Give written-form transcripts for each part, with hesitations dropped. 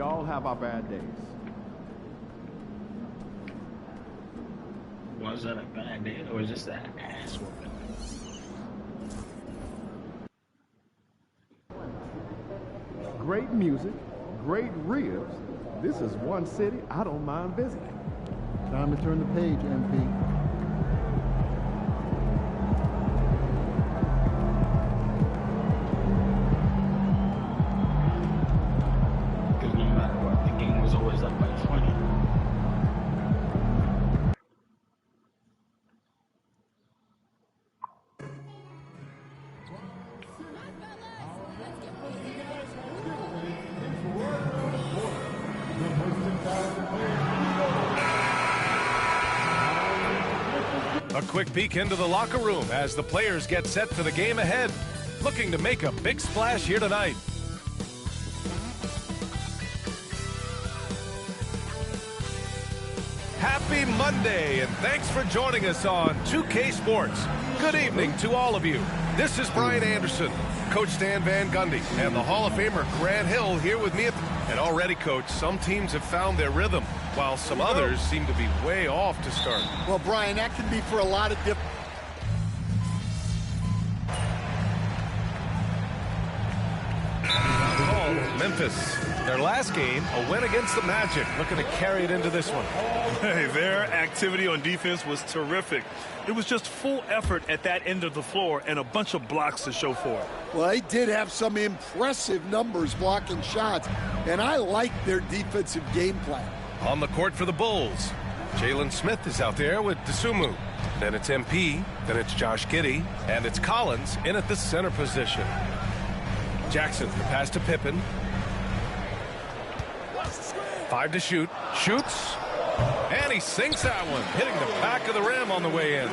all have our bad days. Was that a bad day or was just that ass whooping? Great music, great ribs. This is one city I don't mind visiting. Time to turn the page, MP. Because no matter what, the game was always up by 20. A quick peek into the locker room as the players get set for the game ahead, looking to make a big splash here tonight. Happy Monday, and thanks for joining us on 2K Sports. Good evening to all of you. This is Brian Anderson, Coach Stan Van Gundy, and the Hall of Famer Grant Hill here with me. And already, Coach, some teams have found their rhythm, while some others seem to be way off to start. Well, Brian, that can be for a lot of different... Memphis, their last game, a win against the Magic, looking to carry it into this one. Hey, their activity on defense was terrific. It was just full effort at that end of the floor and a bunch of blocks to show for it. Well, they did have some impressive numbers blocking shots, and I like their defensive game plan. On the court for the Bulls, Jalen Smith is out there with Dosunmu. Then it's MP, then it's Josh Giddey, and it's Collins in at the center position. Jackson, the pass to Pippen. 5 to shoot. Shoots. And he sinks that one, hitting the back of the rim on the way in.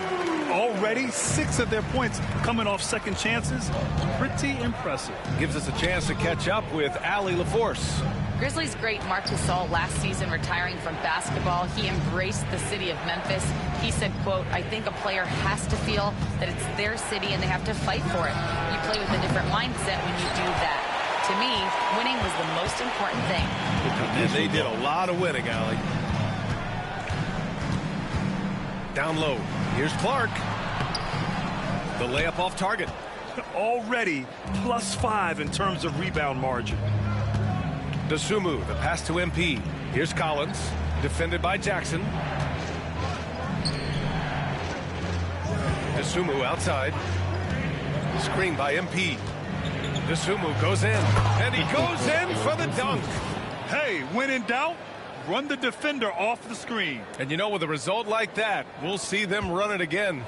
Already 6 of their points coming off second chances. Pretty impressive. Gives us a chance to catch up with Allie LaForce. Grizzlies great Marc Gasol last season retiring from basketball. He embraced the city of Memphis. He said, quote, "I think a player has to feel that it's their city and they have to fight for it. You play with a different mindset when you do that." To me, winning was the most important thing. And they did a lot of winning, Allie. Down low. Here's Clark. The layup off target. Already +5 in terms of rebound margin. Dosunmu, the pass to MP. Here's Collins, defended by Jackson. Dosunmu outside. Screen by MP. Dosunmu goes in, and he goes in for the dunk. Hey, when in doubt, run the defender off the screen. And you know, with a result like that, we'll see them run it again.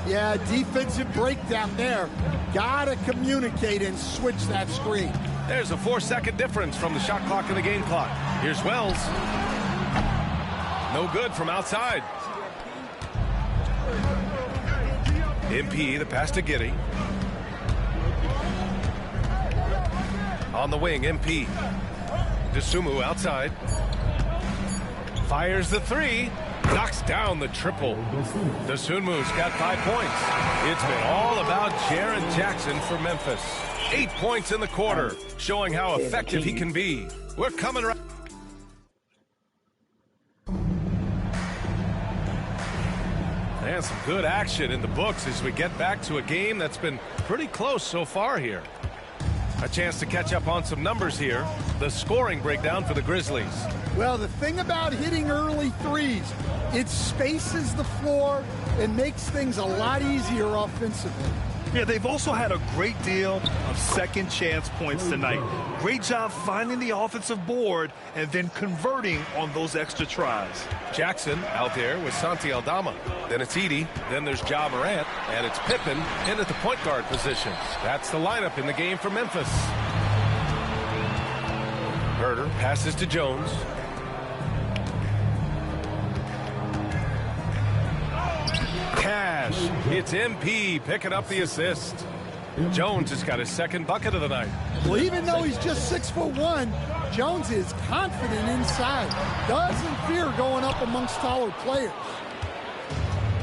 Yeah, defensive breakdown there. Gotta communicate and switch that screen. There's a 4-second difference from the shot clock and the game clock. Here's Wells. No good from outside. MP, the pass to Giddey. On the wing, MP. Dosunmu outside. Fires the 3. Knocks down the triple. Dosunmu's got 5 points. It's been all about Jaren Jackson for Memphis. 8 points in the quarter, showing how effective he can be. We're coming right. And some good action in the books as we get back to a game that's been pretty close so far here. A chance to catch up on some numbers here. The scoring breakdown for the Grizzlies. Well, the thing about hitting early threes, it spaces the floor and makes things a lot easier offensively. Yeah, they've also had a great deal of second chance points tonight. Great job finding the offensive board and then converting on those extra tries. Jackson out there with Santi Aldama. Then it's Edey. Then there's Ja Morant. And it's Pippen in at the point guard position. That's the lineup in the game for Memphis. Herter passes to Jones. Cash. It's MP picking up the assist. Jones has got his second bucket of the night. Well, even though he's just 6'1", Jones is confident inside. Doesn't fear going up amongst taller players.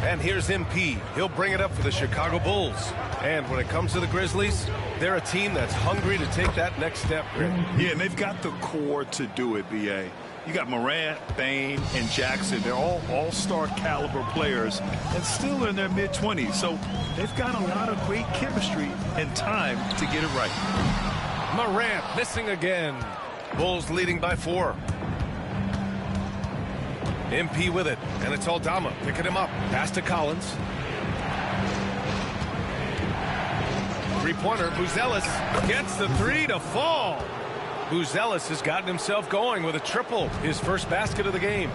And here's MP. He'll bring it up for the Chicago Bulls. And when it comes to the Grizzlies, they're a team that's hungry to take that next step, Greg. Yeah, and they've got the core to do it, B.A. You got Morant, Bane, and Jackson. They're all all-star caliber players and still in their mid-20s. So they've got a lot of great chemistry and time to get it right. Morant missing again. Bulls leading by 4. MP with it, and it's Aldama picking him up. Pass to Collins. Three-pointer, Buzelis gets the 3 to fall. Buzelis has gotten himself going with a triple, his first basket of the game.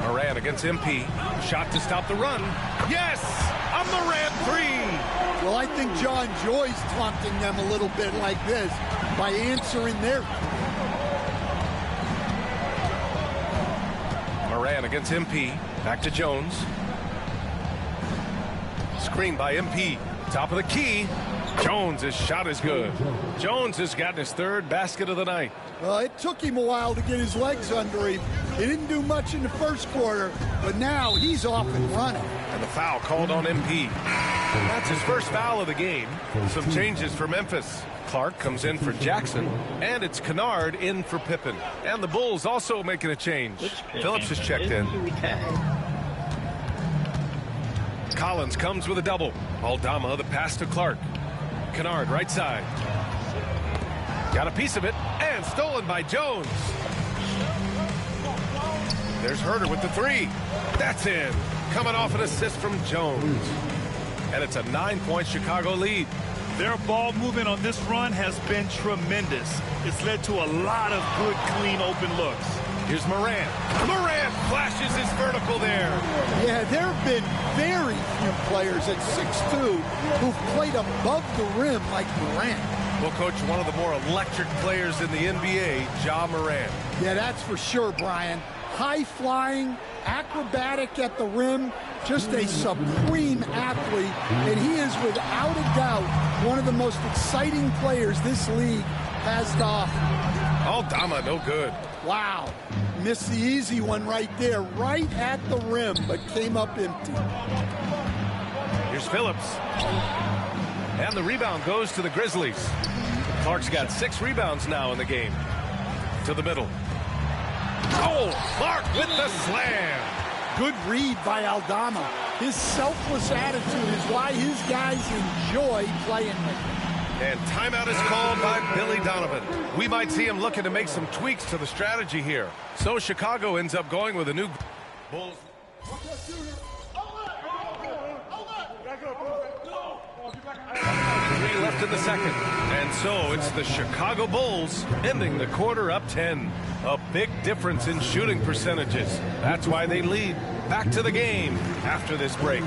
Morant against MP. Shot to stop the run. Yes! A Morant 3! Well, I think John Joy's taunting them a little bit like this by answering their... Morant against MP. Back to Jones. Screen by MP. Top of the key. Jones' shot is good. Jones has gotten his 3rd basket of the night. Well, it took him a while to get his legs under him. He didn't do much in the first quarter, but now he's off and running. And the foul called on MP. That's his first foul of the game. Some changes for Memphis. Clark comes in for Jackson, and it's Kennard in for Pippen. And the Bulls also making a change. Phillips has checked in. Collins comes with a double. Aldama, the pass to Clark. Kennard, right side. Got a piece of it, and stolen by Jones. There's Herter with the 3. That's in. Coming off an assist from Jones. And it's a 9-point Chicago lead. Their ball movement on this run has been tremendous. It's led to a lot of good, clean, open looks. Here's Morant. Morant flashes his vertical there. Yeah, there have been very few players at 6'2" who've played above the rim like Morant. Well, Coach, one of the more electric players in the NBA, Ja Morant. Yeah, that's for sure, Brian. High-flying, acrobatic at the rim, just a supreme athlete, and he is without a doubt one of the most exciting players this league has to offer. Aldama, no good. Wow. Missed the easy one right there, right at the rim, but came up empty. Here's Phillips. And the rebound goes to the Grizzlies. Clark's got 6 rebounds now in the game. To the middle. Oh, Clark with the slam. Good read by Aldama. His selfless attitude is why his guys enjoy playing with him. And timeout is called by Billy Donovan. We might see him looking to make some tweaks to the strategy here. So Chicago ends up going with a new Bulls. 3 left in the second. And so it's the Chicago Bulls ending the quarter up 10. A big difference in shooting percentages. That's why they lead. Back to the game after this break.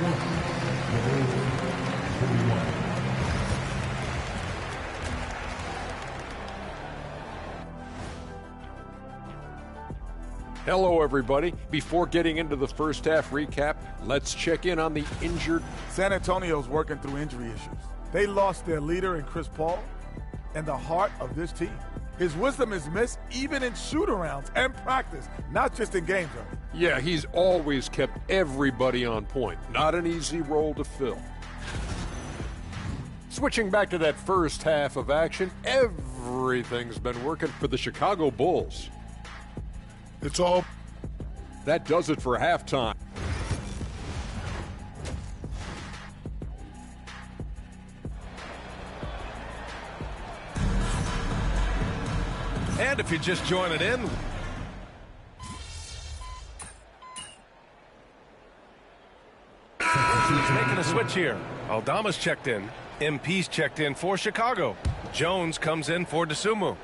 Hello, everybody. Before getting into the first half recap, let's check in on the injured. San Antonio's working through injury issues. They lost their leader in Chris Paul and the heart of this team. His wisdom is missed even in shoot-arounds and practice, not just in games. Yeah, he's always kept everybody on point. Not an easy role to fill. Switching back to that first half of action, everything's been working for the Chicago Bulls. It's all. That does it for halftime. And if you're just joining in, he's making a switch here. Aldama's checked in. MP's checked in for Chicago. Jones comes in for DeSumo.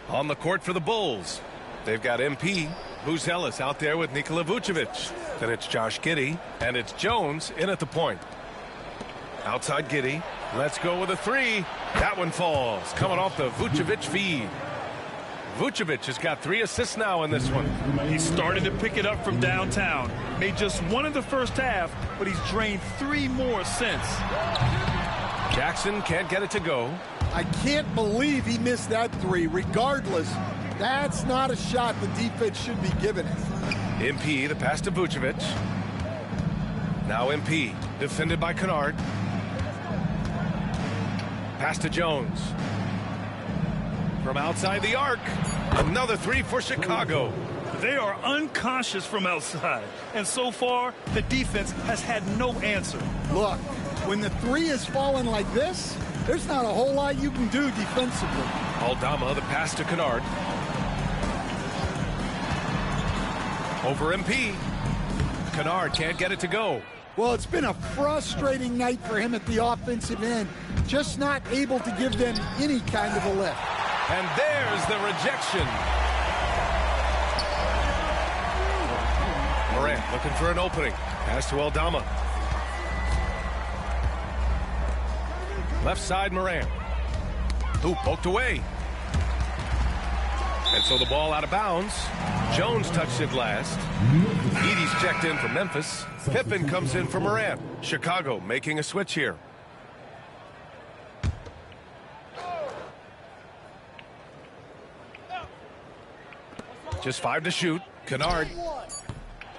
On the court for the Bulls, they've got MP. Buzelis out there with Nikola Vucevic. Then it's Josh Giddey, and it's Jones in at the point. Outside Giddey. Let's go with a 3. That one falls. Coming off the Vucevic feed. Vucevic has got 3 assists now in this one. He started to pick it up from downtown. Made just 1 in the first half, but he's drained 3 more since. Jackson can't get it to go. I can't believe he missed that 3. Regardless, that's not a shot the defense should be giving it. MP, the pass to Vucevic. Now MP, defended by Kennard. Pass to Jones. From outside the arc. Another three for Chicago. They are unconscious from outside, and so far, the defense has had no answer. Look, when the three is falling like this, there's not a whole lot you can do defensively. Aldama, the pass to Kennard. Over MP. Kennard can't get it to go. Well, it's been a frustrating night for him at the offensive end, just not able to give them any kind of a lift. And there's the rejection. Morant looking for an opening. Pass to Aldama. Left side, Morant. Who poked away. And so the ball out of bounds. Jones touched it last. Edey's checked in for Memphis. Pippen comes in for Morant. Chicago making a switch here. Just 5 to shoot. Kennard.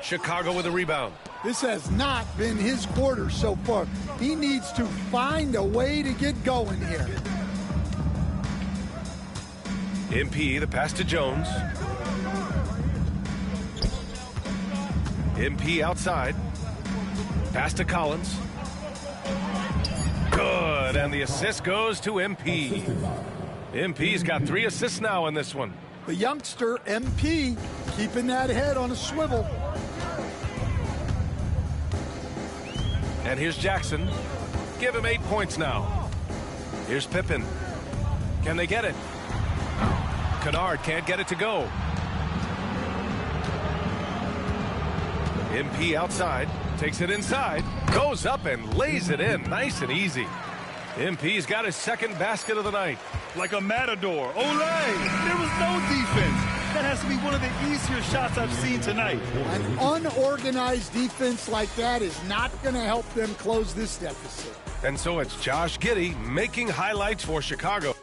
Chicago with a rebound. This has not been his quarter so far. He needs to find a way to get going here. MP, the pass to Jones. MP outside. Pass to Collins. Good, and the assist goes to MP. MP's got 3 assists now in this one. The youngster, MP, keeping that head on a swivel. And here's Jackson. Give him 8 points now. Here's Pippen. Can they get it? Kennard can't get it to go. MP outside. Takes it inside. Goes up and lays it in. Nice and easy. MP's got his second basket of the night. Like a matador. Olay! There was no defense. That has to be one of the easier shots I've seen tonight. An unorganized defense like that is not going to help them close this deficit. And so it's Josh Giddey making highlights for Chicago.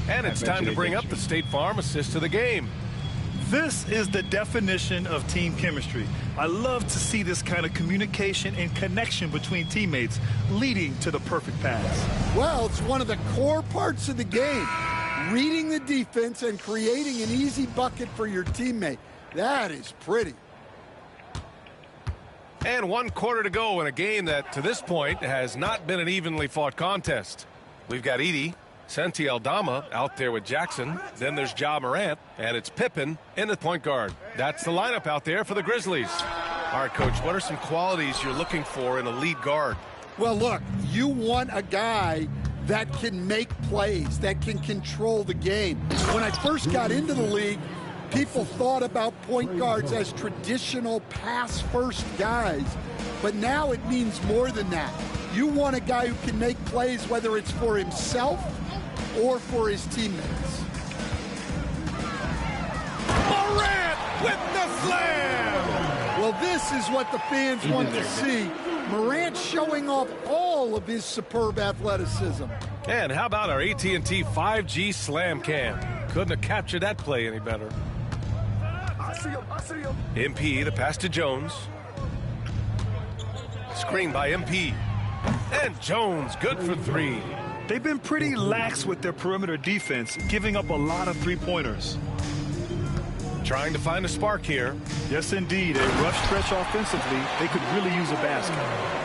And it's time to bring up the State Farm assist to the game. This is the definition of team chemistry. I love to see this kind of communication and connection between teammates leading to the perfect pass. Well, it's one of the core parts of the game. Reading the defense and creating an easy bucket for your teammate. That is pretty. And 1 quarter to go in a game that, to this point, has not been an evenly fought contest. We've got Edey, Santi Aldama out there with Jackson. Then there's Ja Morant, and it's Pippen in the point guard. That's the lineup out there for the Grizzlies. All right, Coach, what are some qualities you're looking for in a lead guard? Well, look, you want a guy that can make plays, that can control the game. When I first got into the league, people thought about point guards as traditional pass-first guys, but now it means more than that. You want a guy who can make plays, whether it's for himself or for his teammates. Morant with the slam! Well, this is what the fans want to see. Morant showing off all of his superb athleticism. And how about our AT&T 5G slam cam? Couldn't have captured that play any better. I see him. MP, the pass to Jones. Screen by MP. And Jones, good for 3. They've been pretty lax with their perimeter defense, giving up a lot of three-pointers. Trying to find a spark here. Yes, indeed. A rough stretch offensively. They could really use a basket.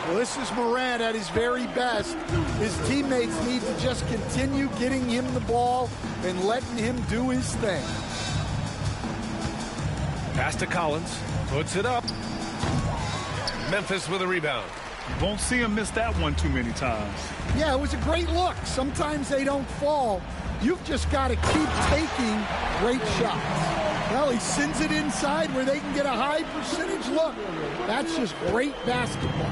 Well, this is Morant at his very best. His teammates need to just continue getting him the ball and letting him do his thing. Pass to Collins. Puts it up. Memphis with a rebound. Won't see him miss that one too many times. Yeah, it was a great look. Sometimes they don't fall. You've just got to keep taking great shots. Well, he sends it inside where they can get a high percentage look. That's just great basketball.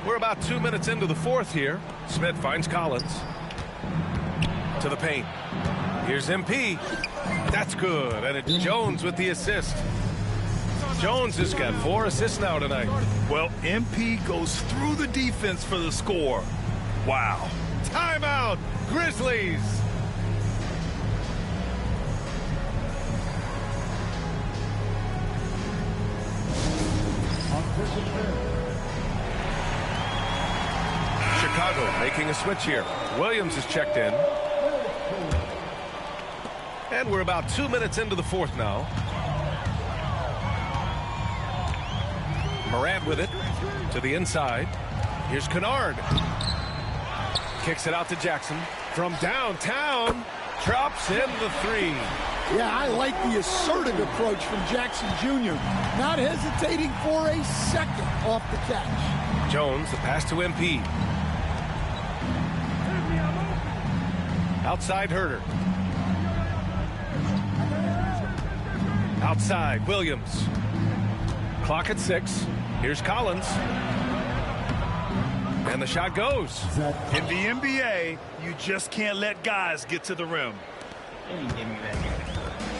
We're about 2 minutes into the fourth here. Smith finds Collins. To the paint. Here's MP. That's good. And it's Jones with the assist. Jones has got 4 assists now tonight. Well, MP goes through the defense for the score. Wow. Timeout, Grizzlies. Chicago making a switch here. Williams is checked in. And we're about 2 minutes into the fourth now. Morant with it to the inside. Here's Kennard. Kicks it out to Jackson. From downtown, drops in the three. Yeah, I like the assertive approach from Jackson Jr. Not hesitating for a second off the catch. Jones, the pass to MP. Outside Herter. Outside Williams. Clock at 6. Here's Collins. And the shot goes. In the NBA, you just can't let guys get to the rim.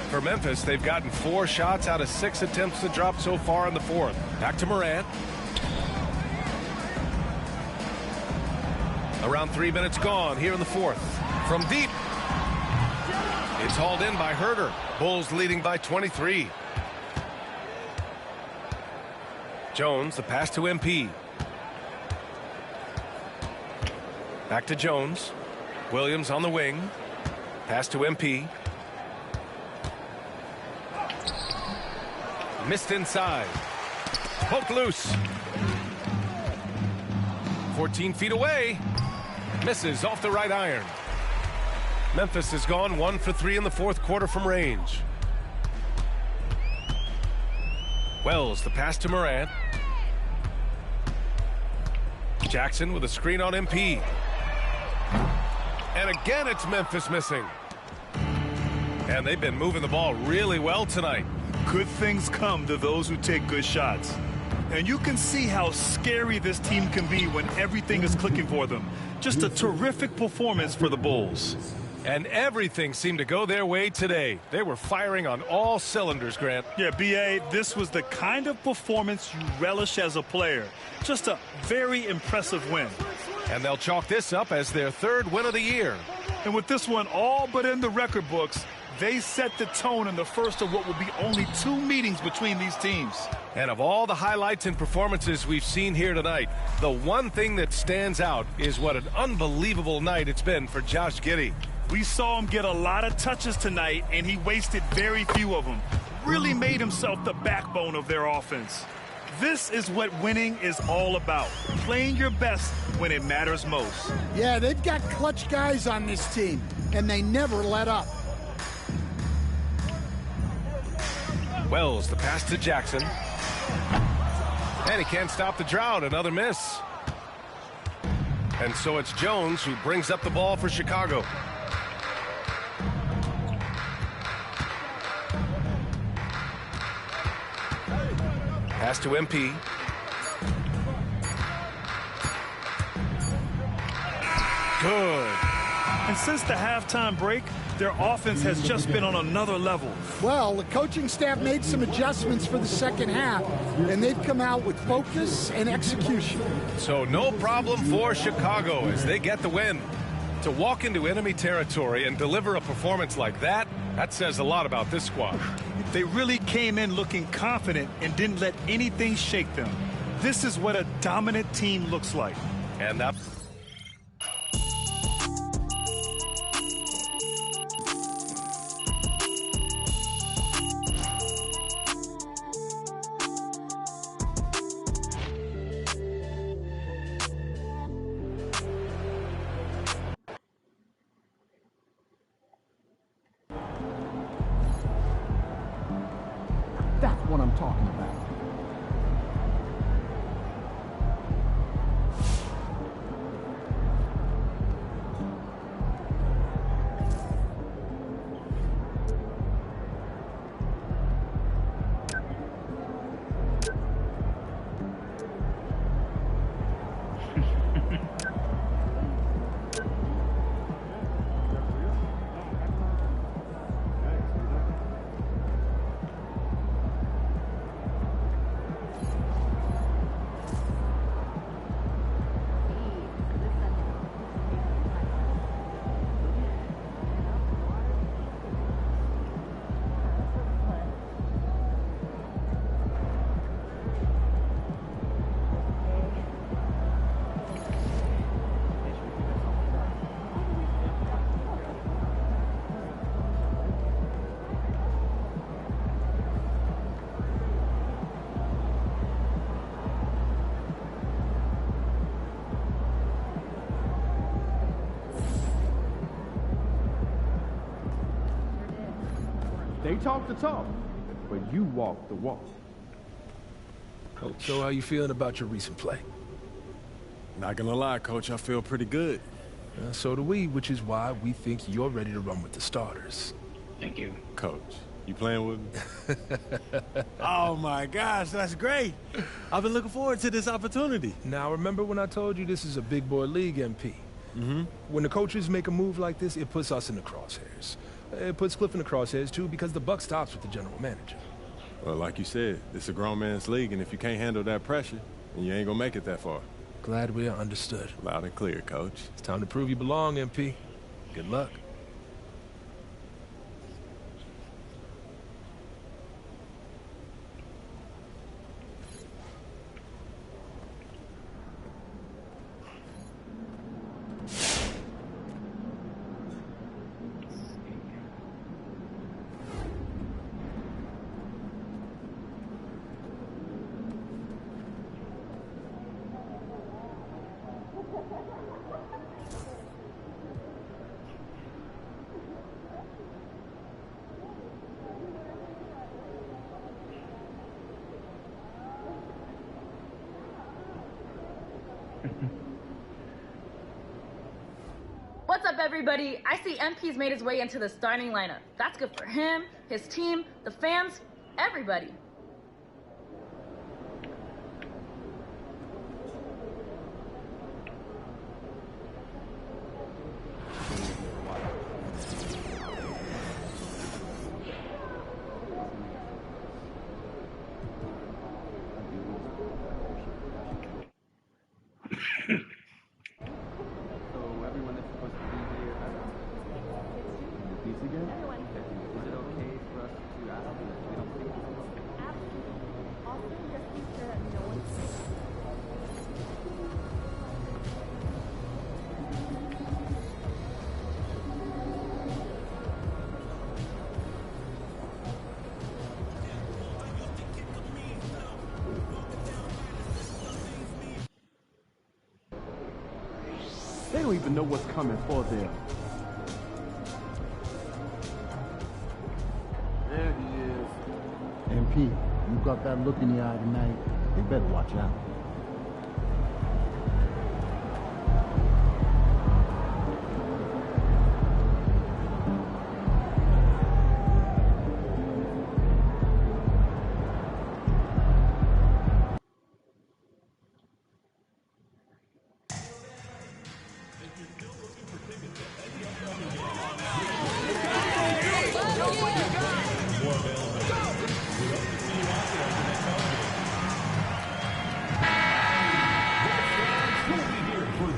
For Memphis, they've gotten 4 shots out of 6 attempts to drop so far in the fourth. Back to Morant. Around 3 minutes gone here in the fourth. From deep. It's hauled in by Herter. Bulls leading by 23. Jones, the pass to MP. Back to Jones. Williams on the wing. Pass to MP. Missed inside. Poked loose. 14 feet away. Misses off the right iron. Memphis has gone 1 for 3 in the fourth quarter from range. Wells, the pass to Morant. Jackson with a screen on MP. And again, it's Memphis missing. And they've been moving the ball really well tonight. Good things come to those who take good shots. And you can see how scary this team can be when everything is clicking for them. Just a terrific performance for the Bulls. And everything seemed to go their way today. They were firing on all cylinders, Grant. Yeah, B.A., this was the kind of performance you relish as a player. Just a very impressive win. And they'll chalk this up as their 3rd win of the year. And with this one all but in the record books, they set the tone in the first of what will be only 2 meetings between these teams. And of all the highlights and performances we've seen here tonight, the one thing that stands out is what an unbelievable night it's been for Josh Giddey. We saw him get a lot of touches tonight, and he wasted very few of them. Really made himself the backbone of their offense. This is what winning is all about, playing your best when it matters most. Yeah, they've got clutch guys on this team, and they never let up. Wells, the pass to Jackson. And he can't stop the drought. Another miss. And so it's Jones who brings up the ball for Chicago. Pass to MP. Good. And since the halftime break, their offense has just been on another level. Well, the coaching staff made some adjustments for the second half, and they've come out with focus and execution. So no problem for Chicago as they get the win. To walk into enemy territory and deliver a performance like that, that says a lot about this squad. They really came in looking confident and didn't let anything shake them. This is what a dominant team looks like. And that... That's what I'm talking about. may talk the talk, but you walk the walk. Coach, so how you feeling about your recent play? Not gonna lie, Coach, I feel pretty good. So do we, which is why we think you're ready to run with the starters. Thank you. Coach, you playing with me? Oh, my gosh, that's great. I've been looking forward to this opportunity. Now, remember when I told you this is a big boy league, MP? Mm-hmm. When the coaches make a move like this, it puts us in the crosshairs. It puts Cliff in the crosshairs, too, because the buck stops with the general manager. Well, like you said, it's a grown man's league, and if you can't handle that pressure, then you ain't gonna make it that far. Glad we are understood. Loud and clear, Coach. It's time to prove you belong, MP. Good luck. What's up, everybody? I see MP's made his way into the starting lineup. That's good for him, his team, the fans, everybody. They don't even know what's coming for them. There he is. MP, you got that look in your eye tonight. You better watch out.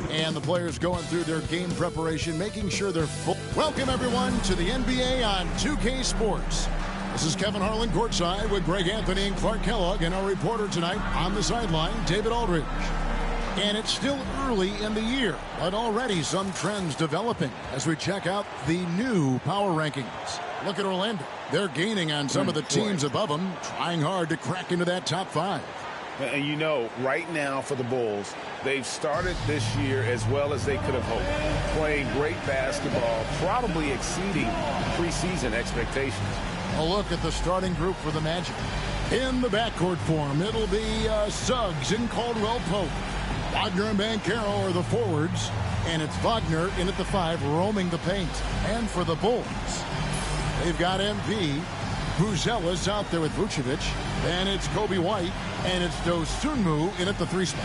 And the players going through their game preparation, making sure they're full. Welcome, everyone, to the NBA on 2K Sports. This is Kevin Harlan courtside with Greg Anthony and Clark Kellogg, and our reporter tonight on the sideline, David Aldridge. And it's still early in the year, but already some trends developing as we check out the new power rankings. Look at Orlando. They're gaining on some of the teams above them, trying hard to crack into that top 5. And you know, right now for the Bulls, they've started this year as well as they could have hoped. Playing great basketball, probably exceeding preseason expectations. A look at the starting group for the Magic. In the backcourt form, it'll be Suggs and Caldwell Pope. Wagner and Banchero are the forwards. And it's Wagner in at the 5, roaming the paint. And for the Bulls, they've got MP. Buzelis out there with Vucevic. Then it's Kobe White. And it's Dosunmu in at the 3 spot.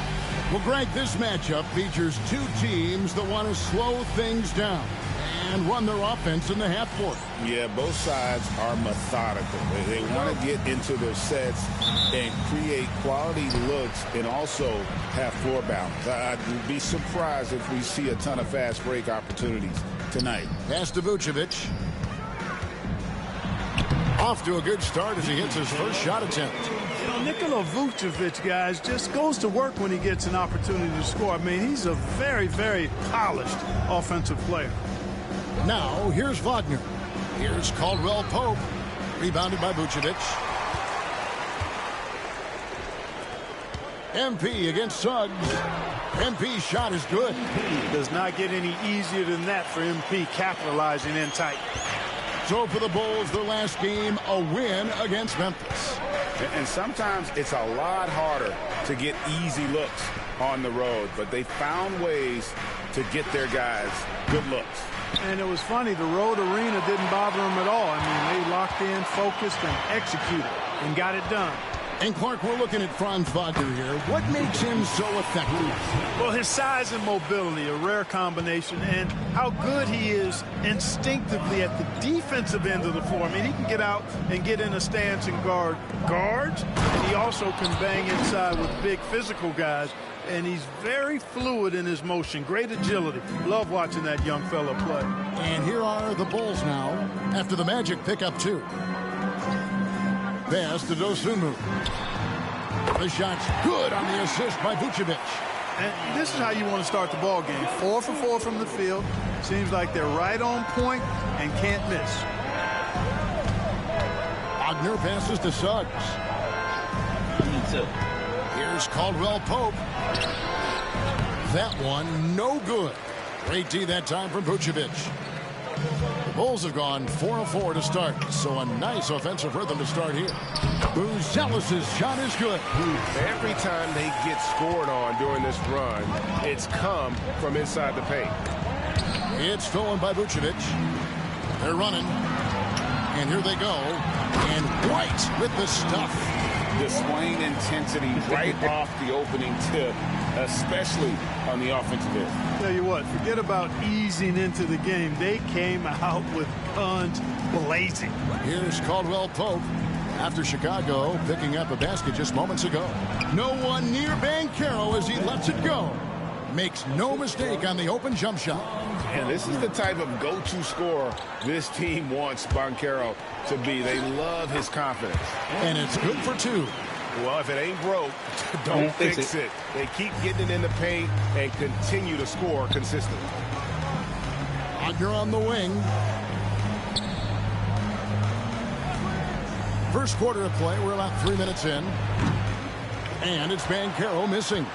Well, Greg, this matchup features two teams that want to slow things down and run their offense in the half court. Yeah, both sides are methodical. They want to get into their sets and create quality looks and also have floor balance. I'd be surprised if we see a ton of fast break opportunities tonight. Pass to Vucevic. Off to a good start as he hits his first shot attempt. You know, Nikola Vucevic, guys, just goes to work when he gets an opportunity to score. I mean, he's a very, very polished offensive player. Now, here's Wagner. Here's Caldwell Pope. Rebounded by Vucevic. MP against Suggs. MP's shot is good. It does not get any easier than that for MP capitalizing in tight. So for the Bulls, their last game, a win against Memphis. And sometimes it's a lot harder to get easy looks on the road, but they found ways to get their guys good looks. And it was funny, the road arena didn't bother them at all. I mean, they locked in, focused, and executed, and got it done. And Clark, we're looking at Franz Wagner here. What makes him so effective? Well, his size and mobility, a rare combination, and how good he is instinctively at the defensive end of the floor. I mean, he can get out and get in a stance and guard guards, and he also can bang inside with big physical guys. And he's very fluid in his motion. Great agility. Love watching that young fella play. And here are the Bulls now after the Magic pick up 2. Pass to Dosunmu. The shot's good on the assist by Vucevic. And this is how you want to start the ball game. 4 for 4 from the field. Seems like they're right on point and can't miss. Wagner passes to Suggs. Here's Caldwell Pope. That one, no good. Great D that time from Vucevic. The Bulls have gone 4 of 4 to start, so a nice offensive rhythm to start here. Buzelis' shot is good. Every time they get scored on during this run, it's come from inside the paint. It's stolen by Vucevic. They're running, and here they go. And White with the stuff. The swing intensity right off the opening tip, especially on the offensive end. Tell you what, forget about easing into the game. They came out with guns blazing. Here's Caldwell Pope after Chicago picking up a basket just moments ago. No one near Banchero as he lets it go. Makes no mistake on the open jump shot. And this is the type of go-to scorer this team wants Banchero to be. They love his confidence. And it's good for 2. Well, if it ain't broke, don't fix it. They keep getting it in the paint and continue to score consistently. Wagner on the wing. First quarter of play, we're about 3 minutes in. And it's Banchero missing.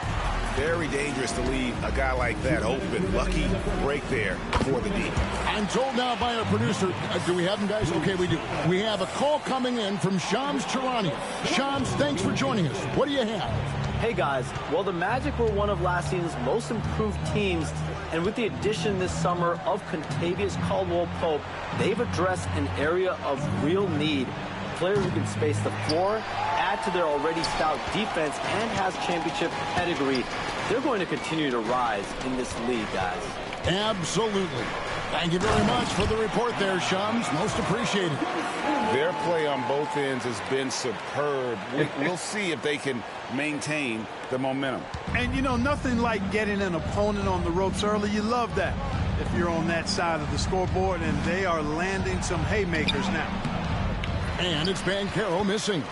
Very dangerous to leave a guy like that open. Lucky break there for the D. I'm told now by our producer, do we have him, guys? Okay, we do. We have a call coming in from Shams Charania. Shams, thanks for joining us. What do you have? Hey, guys. Well, the Magic were one of last season's most improved teams, and with the addition this summer of Kentavious Caldwell-Pope, they've addressed an area of real need. Players who can space the floor, add to their already stout defense, and has championship pedigree. They're going to continue to rise in this league, guys. Absolutely. Thank you very much for the report there, Shams. Most appreciated. Their play on both ends has been superb. We'll see if they can maintain the momentum. And, you know, nothing like getting an opponent on the ropes early. You love that if you're on that side of the scoreboard, and they are landing some haymakers now. And it's Banchero missing.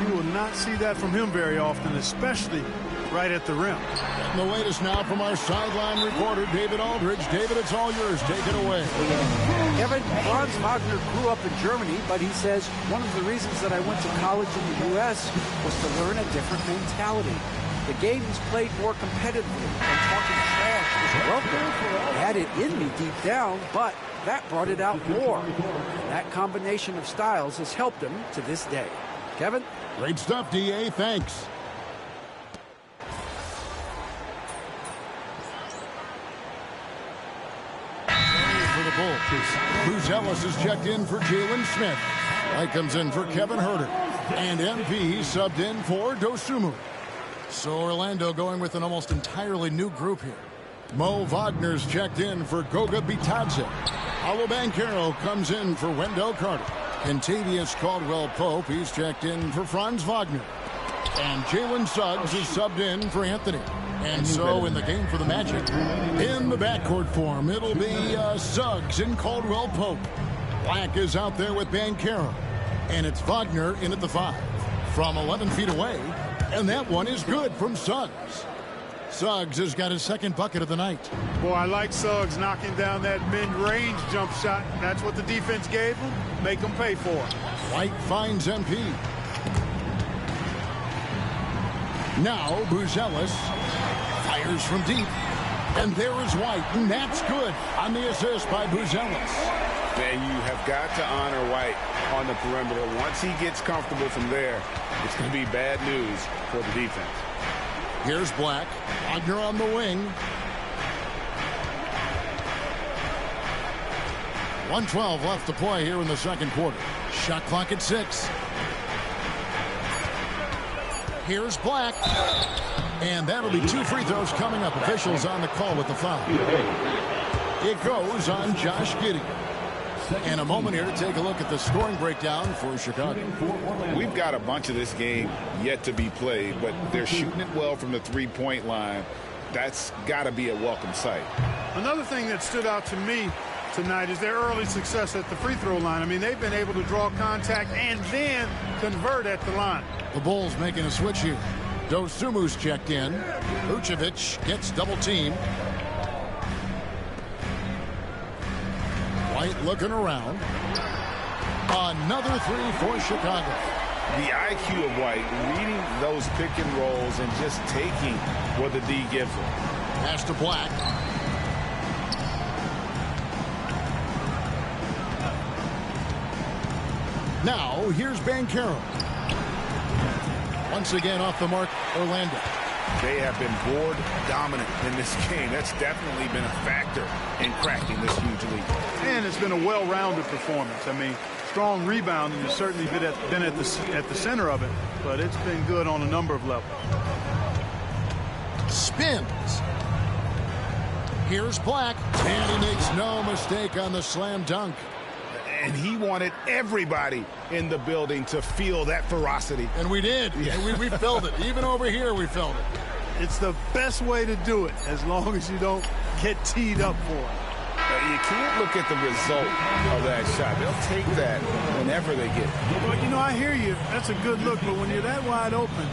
You will not see that from him very often, especially right at the rim. And the latest now from our sideline reporter, David Aldridge. David, it's all yours. Take it away. Kevin, Franz Wagner grew up in Germany, but he says one of the reasons that I went to college in the U.S. was to learn a different mentality. The game is played more competitively, and talking trash is welcome. I had it in me deep down, but that brought it out more. And that combination of styles has helped him to this day. Kevin? Great stuff, D.A. Thanks. For the Bulls, Buzelis is checked in for Jalen Smith. White comes in for Kevin Huerter. And MP subbed in for Dosunmu. So Orlando going with an almost entirely new group here. Mo Wagner's checked in for Goga Bitadze. Paolo Banchero comes in for Wendell Carter. Kentavious Caldwell-Pope, he's checked in for Franz Wagner. And Jalen Suggs is subbed in for Anthony. And so in the game for the Magic, in the backcourt form, it'll be Suggs and Caldwell-Pope. Black is out there with Banchero. And it's Wagner in at the 5 from 11 feet away. And that one is good from Suggs. Suggs has got his second bucket of the night. Boy, I like Suggs knocking down that mid-range jump shot. That's what the defense gave him. Make him pay for it. White finds MP. Now Buzelis fires from deep. And there is White, and that's good on the assist by Buzelis. And you have got to honor White on the perimeter. Once he gets comfortable from there, it's going to be bad news for the defense. Here's Black. Wagner on the wing. 1:12 left to play here in the second quarter. Shot clock at 6. Here's Black. And that'll be 2 free throws coming up. Officials on the call with the foul. It goes on Josh Giddey. And a moment here to take a look at the scoring breakdown for Chicago. We've got a bunch of this game yet to be played, but they're shooting it well from the three-point line. That's got to be a welcome sight. Another thing that stood out to me tonight is their early success at the free throw line. I mean, they've been able to draw contact and then convert at the line. The Bulls making a switch here. Dosumu's checked in. Vucevic gets double teamed. White looking around. Another 3 for Chicago. The IQ of White, reading those pick and rolls and just taking what the D gives him. Pass to Black. Now, here's Banchero. Once again off the mark, Orlando. They have been board dominant in this game. That's definitely been a factor in cracking this huge lead. And it's been a well-rounded performance. I mean, strong rebounding has certainly been at the center of it, but it's been good on a number of levels. Spins. Here's Black, and he makes no mistake on the slam dunk. And he wanted everybody in the building to feel that ferocity. And we did. Yeah. We felt it. Even over here, we felt it. It's the best way to do it, as long as you don't get teed up for it. You can't look at the result of that shot. They'll take that whenever they get it. Well, you know, I hear you. That's a good look, but when you're that wide open,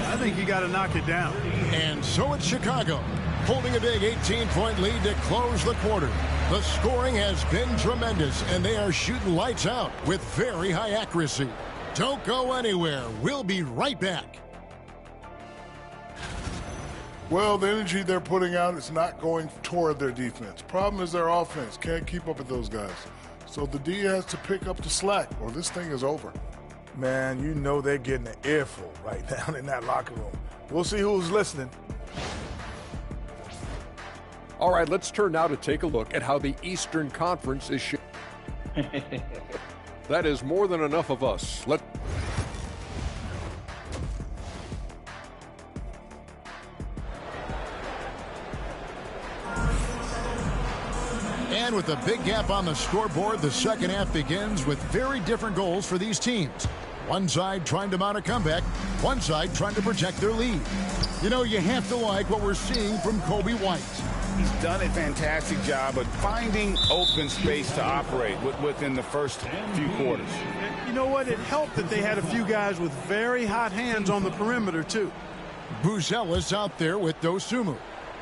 I think you got to knock it down. And so it's Chicago, holding a big 18-point lead to close the quarter. The scoring has been tremendous, and they are shooting lights out with very high accuracy. Don't go anywhere. We'll be right back. Well, the energy they're putting out is not going toward their defense. Problem is their offense can't keep up with those guys. So the D has to pick up the slack, or this thing is over. Man, you know they're getting an earful right now in that locker room. We'll see who's listening. All right, let's turn now to take a look at how the Eastern Conference is shaping. That is more than enough of us. And with a big gap on the scoreboard, the second half begins with very different goals for these teams. One side trying to mount a comeback, one side trying to protect their lead. You know, you have to like what we're seeing from Coby White. He's done a fantastic job of finding open space to operate within the first few quarters. You know what? It helped that they had a few guys with very hot hands on the perimeter, too. Buzelis out there with Dosunmu.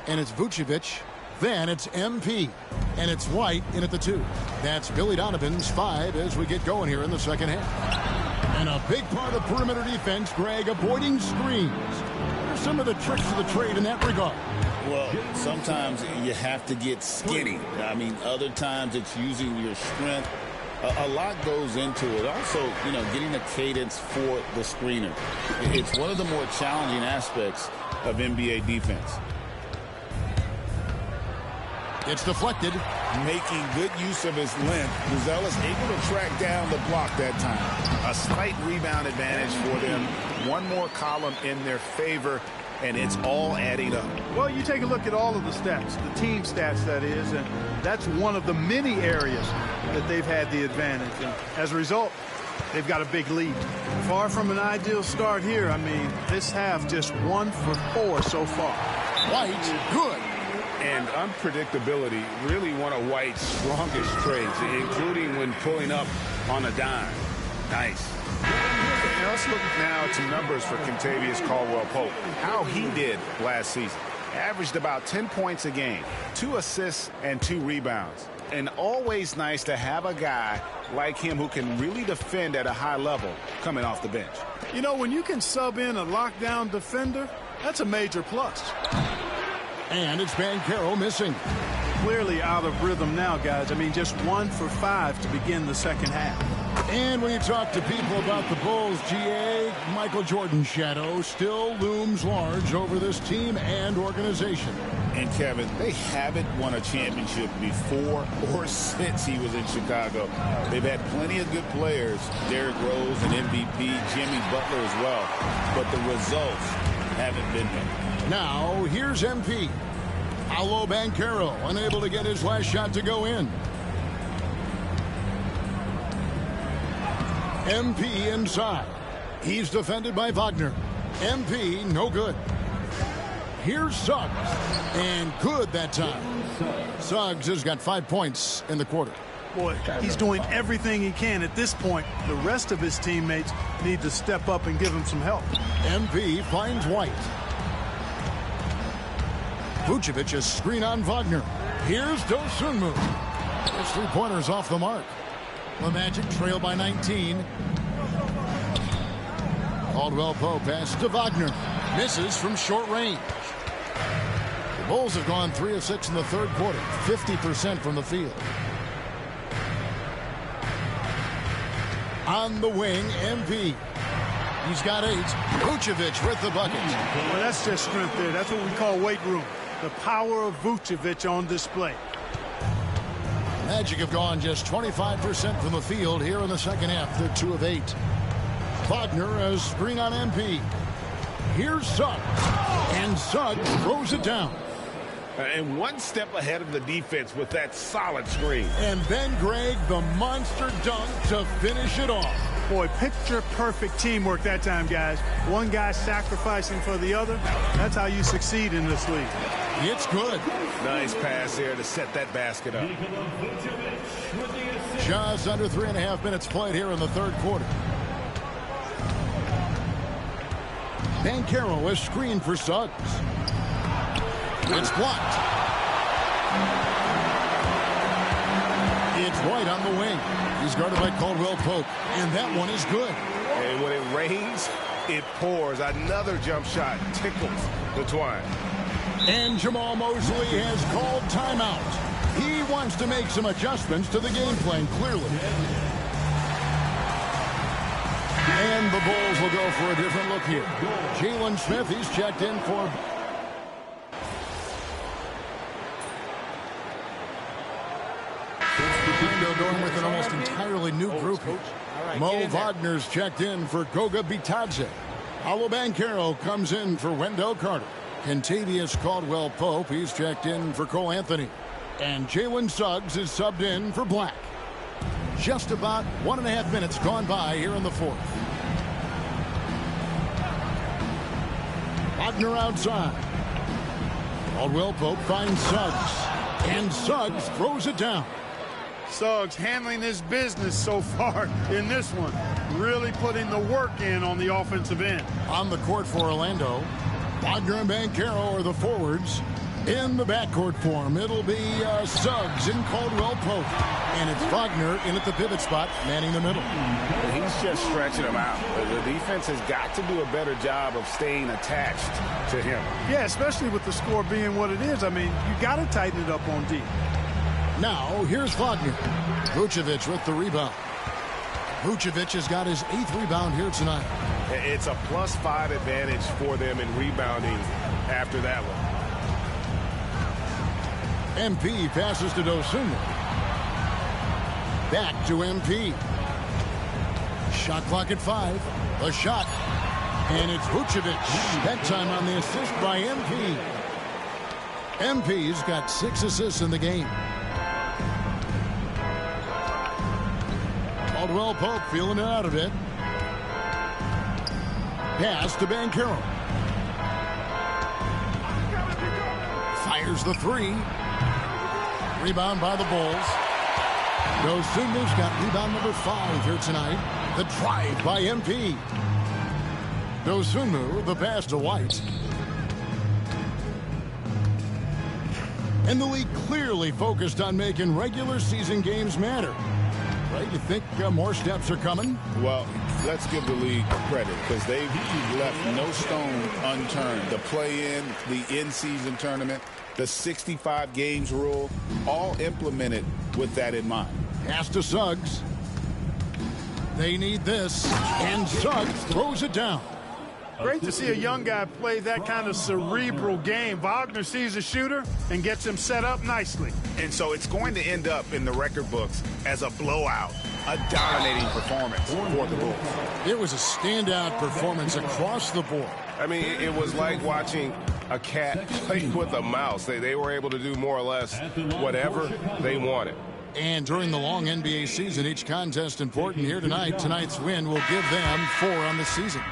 And it's Vucevic. Then it's MP. And it's White in at the 2. That's Billy Donovan's 5 as we get going here in the second half. And a big part of perimeter defense, Greg, avoiding screens. What are some of the tricks of the trade in that regard? Well, sometimes you have to get skinny. I mean, other times it's using your strength. A lot goes into it. Also, you know, getting a cadence for the screener. It's one of the more challenging aspects of NBA defense. It's deflected. Making good use of his length. Buzelis able to track down the block that time. A slight rebound advantage for them. One more column in their favor, and it's all adding up. Well, you take a look at all of the stats, the team stats, that is, and that's one of the many areas that they've had the advantage. And as a result, they've got a big lead. Far from an ideal start here. I mean, this half just 1 for 4 so far. White, good. And unpredictability, really one of White's strongest traits, including when pulling up on a dime. Nice. Now let's look now at some numbers for Kentavious Caldwell-Pope. How he did last season. Averaged about 10 points a game, 2 assists and 2 rebounds. And always nice to have a guy like him who can really defend at a high level coming off the bench. You know, when you can sub in a lockdown defender, that's a major plus. And it's Banchero missing. clearly out of rhythm now, guys. I mean, just 1 for 5 to begin the second half. And when you talk to people about the Bulls, GA, Michael Jordan's shadow still looms large over this team and organization. And Kevin, they haven't won a championship before or since he was in Chicago. They've had plenty of good players, Derrick Rose, an MVP, Jimmy Butler as well, but the results haven't been there. Now, here's MP. Paolo Banchero unable to get his last shot to go in. MP inside. He's defended by Wagner. MP no good. Here's Suggs. And good that time. Suggs has got 5 points in the quarter. Boy, he's doing everything he can at this point. The rest of his teammates need to step up and give him some help. MP finds White. Vucevic is screen on Wagner. Here's Dosunmu. His three-pointers off the mark. The Magic trail by 19. Caldwell Pope pass to Wagner. Misses from short range. The Bulls have gone 3 of 6 in the third quarter. 50% from the field. On the wing, MP. He's got 8. Vucevic with the bucket. Well, that's just strength there. That's what we call weight room. The power of Vucevic on display. Magic have gone just 25% from the field here in the second half. They're 2 of 8. Wagner has screen on MP. Here's Suggs. And Suggs throws it down. And one step ahead of the defense with that solid screen. And then Greg, the monster dunk to finish it off. Boy, picture-perfect teamwork that time, guys. One guy sacrificing for the other. That's how you succeed in this league. It's good. Nice pass there to set that basket up. Just under 3.5 minutes played here in the third quarter. Banchero is screened for Suggs. It's blocked. It's White on the wing. He's guarded by Caldwell Pope, and that one is good. And when it rains, it pours. Another jump shot tickles the twine. And Jamal Mosley has called timeout. He wants to make some adjustments to the game plan, clearly. And the Bulls will go for a different look here. Jalen Smith, he's checked in for... going with an almost entirely new group here. Mo Wagner's checked in for Goga Bitadze. Paolo Banchero comes in for Wendell Carter. Kentavious Caldwell Pope, he's checked in for Cole Anthony. And Jalen Suggs is subbed in for Black. Just about 1.5 minutes gone by here in the fourth. Wagner outside. Caldwell Pope finds Suggs. And Suggs throws it down. Suggs handling his business so far in this one. Really putting the work in on the offensive end. On the court for Orlando, Wagner and Banchero are the forwards. In the backcourt form, it'll be Suggs and Caldwell Pope. And it's Wagner in at the pivot spot, manning the middle. He's just stretching him out. The defense has got to do a better job of staying attached to him. Yeah, especially with the score being what it is. I mean, you got to tighten it up on D. Now, here's Wagner. Vucevic with the rebound. Vucevic has got his 8th rebound here tonight. It's a +5 advantage for them in rebounding after that one. MP passes to Dosunmu. Back to MP. Shot clock at 5. A shot. And it's Vucevic. That time on the assist by MP. MP's got 6 assists in the game. Caldwell Pope feeling it out a bit. Pass to Banchero. Fires the 3. Rebound by the Bulls. Dosunmu's got rebound number 5 here tonight. The drive by MP. Dosunmu, the pass to White. And the league clearly focused on making regular season games matter. Right? You think more steps are coming? Well, let's give the league credit because they've left no stone unturned. The play-in, the in-season tournament, the 65 games rule, all implemented with that in mind. Pass to Suggs. They need this, and Suggs throws it down. Great to see a young guy play that kind of cerebral game. Wagner sees a shooter and gets him set up nicely. And so it's going to end up in the record books as a blowout, a dominating performance for the Bulls. It was a standout performance across the board. I mean, it was like watching a cat play with a mouse. They were able to do more or less whatever they wanted. And during the long NBA season, each contest important here tonight. Tonight's win will give them 4 on the season.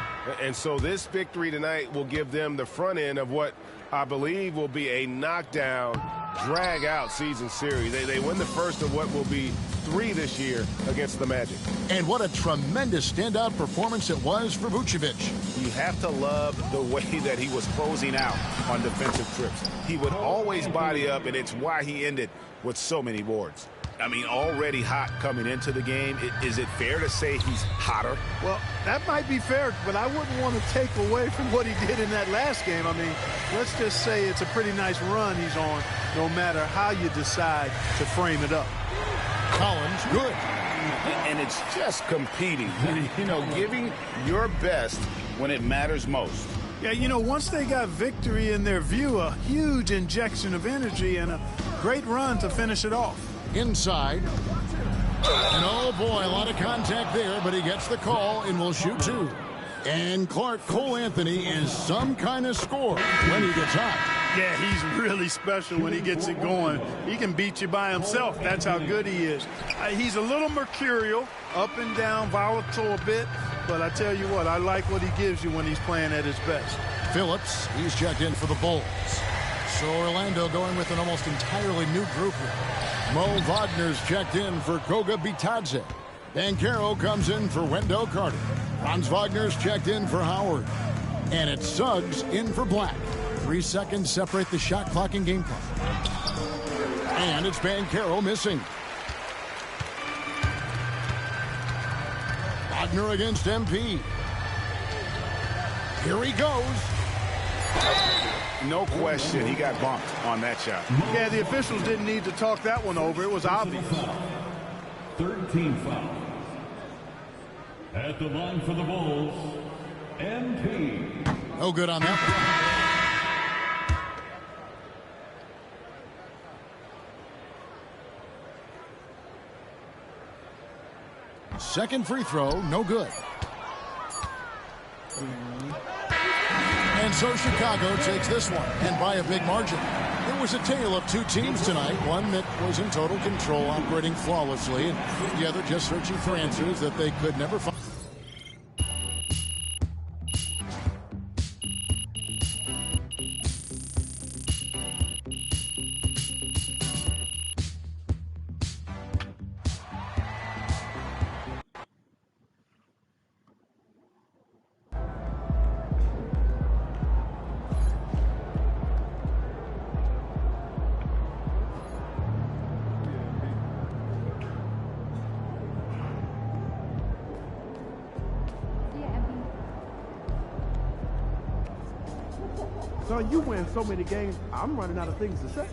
And so this victory tonight will give them the front end of what I believe will be a knockdown, drag-out season series. They win the first of what will be 3 this year against the Magic. And what a tremendous standout performance it was for Vucevic. You have to love the way that he was closing out on defensive trips. He would always body up, and it's why he ended with so many boards. I mean, already hot coming into the game. Is it fair to say he's hotter? Well, that might be fair, but I wouldn't want to take away from what he did in that last game. I mean, let's just say it's a pretty nice run he's on, no matter how you decide to frame it up. Collins, good. And it's just competing, you know, giving your best when it matters most. Yeah, you know, once they got victory in their view, a huge injection of energy and a great run to finish it off. Inside. And oh boy, a lot of contact there, but he gets the call and will shoot 2. And Cole Anthony is some kind of scorer when he gets hot. Yeah, he's really special when he gets it going. He can beat you by himself. That's how good he is. He's a little mercurial, up and down, volatile a bit, but I tell you what, I like what he gives you when he's playing at his best. Phillips, he's checked in for the Bulls. So Orlando going with an almost entirely new group here. Mo Wagner's checked in for Goga Bitadze. Banchero comes in for Wendell Carter. Franz Wagner's checked in for Howard. And it's Suggs in for Black. 3 seconds separate the shot clock and game clock. And it's Banchero missing. Wagner against MP. Here he goes. No question, he got bumped on that shot. Yeah, the officials didn't need to talk that one over. It was obvious. 13 fouls. At the line for the Bulls, MP. No good on that one. Second free throw, no good. And so Chicago takes this one, and by a big margin. It was a tale of 2 teams tonight, one that was in total control, operating flawlessly, and the other just searching for answers that they could never find. Son, you win so many games, I'm running out of things to say.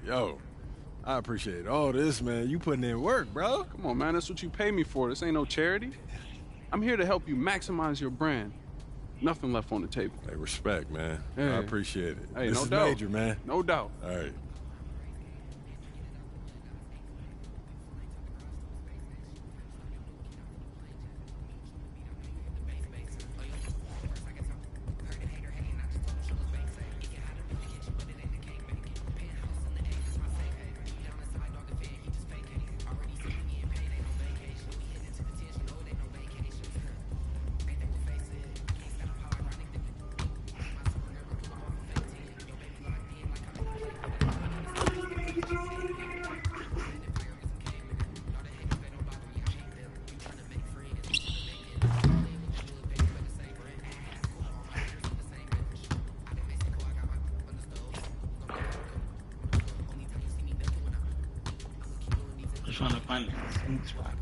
Yo, I appreciate all this, man. You putting in work, bro. Come on, man. That's what you pay me for. This ain't no charity. I'm here to help you maximize your brand. Nothing left on the table. Hey, respect, man. Hey. I appreciate it. Hey, this no is doubt. major, man. No doubt. All right. Find the sweet spot.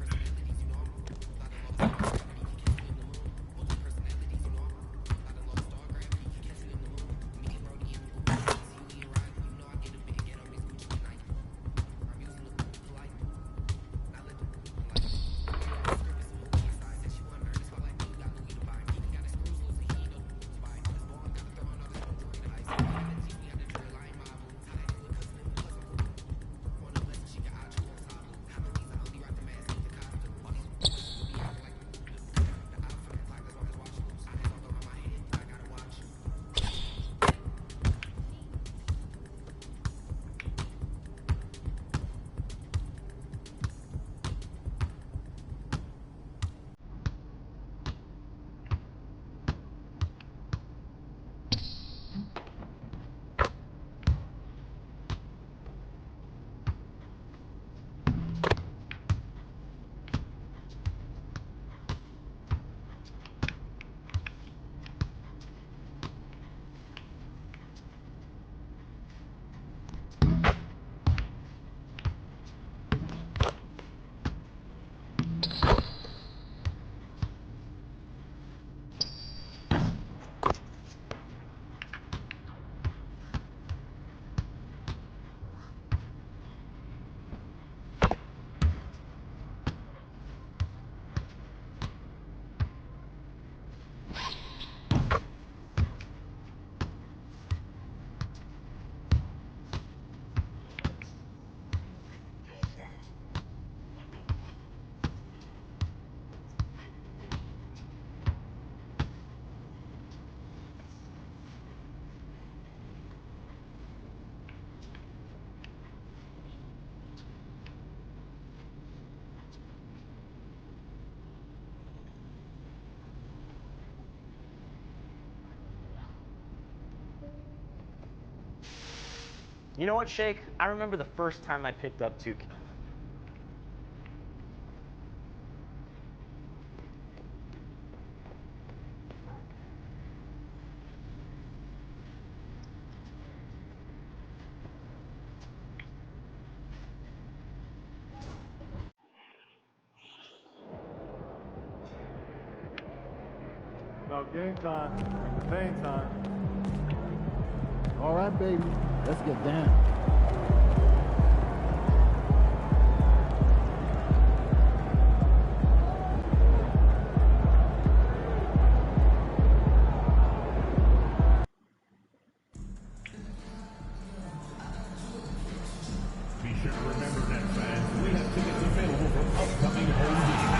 You know what, Shake? I remember the first time I picked up 2K. About game time, pain time. All right, baby. Let's get down. Be sure to remember that, fans. We have tickets available for upcoming home games.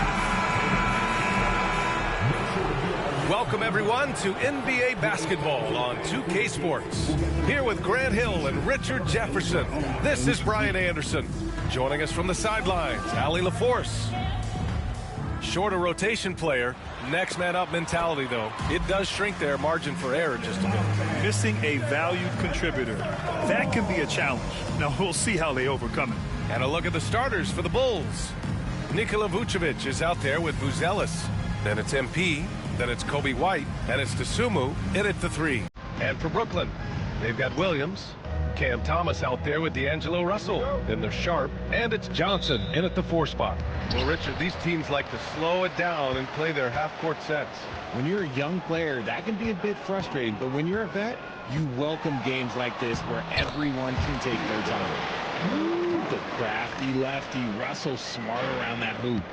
Welcome, everyone, to NBA basketball on 2K Sports. Here with Grant Hill and Richard Jefferson, this is Brian Anderson. Joining us from the sidelines, Allie LaForce. Shorter rotation player, next man up mentality, though. It does shrink their margin for error just a bit. Missing a valued contributor. That can be a challenge. Now, we'll see how they overcome it. And a look at the starters for the Bulls. Nikola Vucevic is out there with Buzelis. Then it's MP. Then it's Kobe White, and it's Dosunmu in at the 3. And for Brooklyn, they've got Williams, Cam Thomas out there with D'Angelo Russell. Then they're Sharp, and it's Johnson in at the 4 spot. Well, Richard, these teams like to slow it down and play their half-court sets. When you're a young player, that can be a bit frustrating, but when you're a vet, you welcome games like this where everyone can take their time. Ooh, the crafty lefty, Russell smart around that hoop.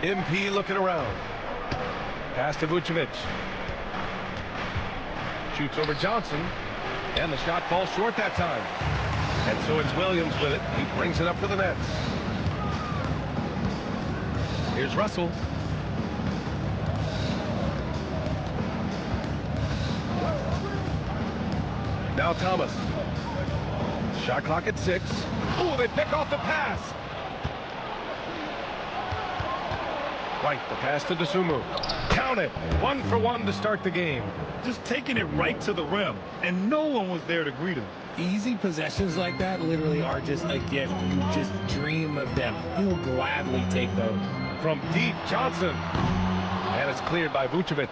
MP looking around. Pass to Vucevic. Shoots over Johnson. And the shot falls short that time. And so it's Williams with it. He brings it up for the Nets. Here's Russell. Now Thomas. Shot clock at 6. Oh, they pick off the pass. White, the pass to Dosunmu. Count it. 1 for 1 to start the game. Just taking it right to the rim, and no one was there to greet him. Easy possessions like that literally are just a gift. You just dream of them. He'll gladly take those. From deep, Johnson. And it's cleared by Vucevic.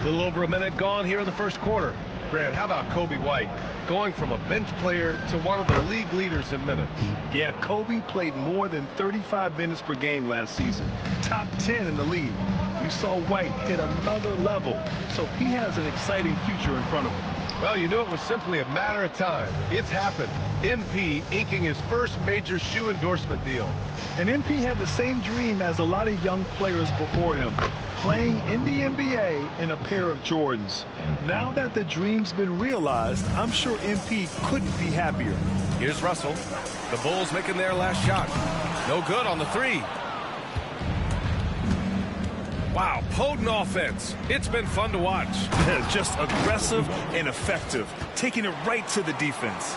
A little over a minute gone here in the first quarter. Grant, how about Kobe White going from a bench player to one of the league leaders in minutes? Yeah, Kobe played more than 35 minutes per game last season. Top 10 in the league. You saw White hit another level, so he has an exciting future in front of him. Well, you knew it was simply a matter of time. It's happened. MP inking his first major shoe endorsement deal. And MP had the same dream as a lot of young players before him, playing in the NBA in a pair of Jordans. Now that the dream's been realized, I'm sure MP couldn't be happier. Here's Russell. The Bulls making their last shot. No good on the three. Wow, potent offense. It's been fun to watch. Just aggressive and effective, taking it right to the defense.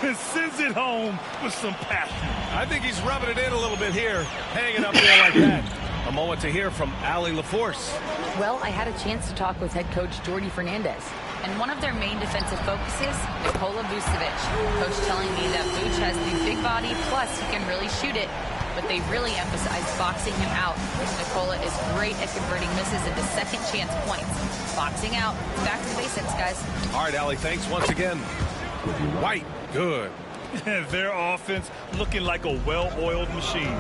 And sends it home with some passion. I think he's rubbing it in a little bit here, hanging up there like that. A moment to hear from Allie LaForce. Well, I had a chance to talk with head coach Jordi Fernandez. And one of their main defensive focuses, Nikola Vucevic. Coach telling me that Vuce has the big body, plus he can really shoot it. But they really emphasize boxing him out. Nikola is great at converting misses into second chance points. Boxing out. Back to the basics, guys. All right, Allie, thanks once again. White, good. Their offense looking like a well-oiled machine.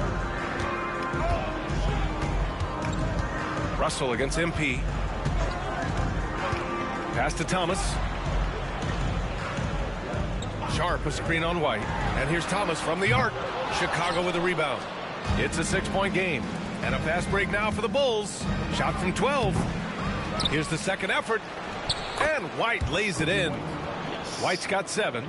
Russell against MP. Pass to Thomas. Sharp, a screen on White. And here's Thomas from the arc. Chicago with a rebound. It's a 6-point game. And a fast break now for the Bulls. Shot from 12. Here's the second effort. And White lays it in. White's got 7.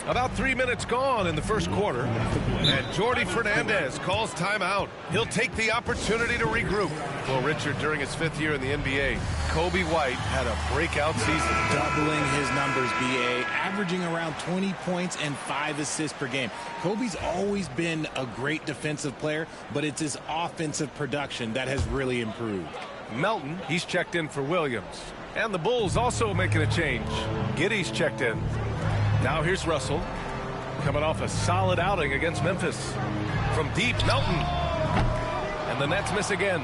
About 3 minutes gone in the first quarter. And Jordi Fernandez calls timeout. He'll take the opportunity to regroup. Well, Richard, during his 5th year in the NBA, Kobe White had a breakout season. Doubling his numbers, B.A., averaging around 20 points and 5 assists per game. Kobe's always been a great defensive player, but it's his offensive production that has really improved. Melton, he's checked in for Williams. And the Bulls also making a change. Giddey's checked in. Now here's Russell, coming off a solid outing against Memphis. From deep, Melton. And the Nets miss again.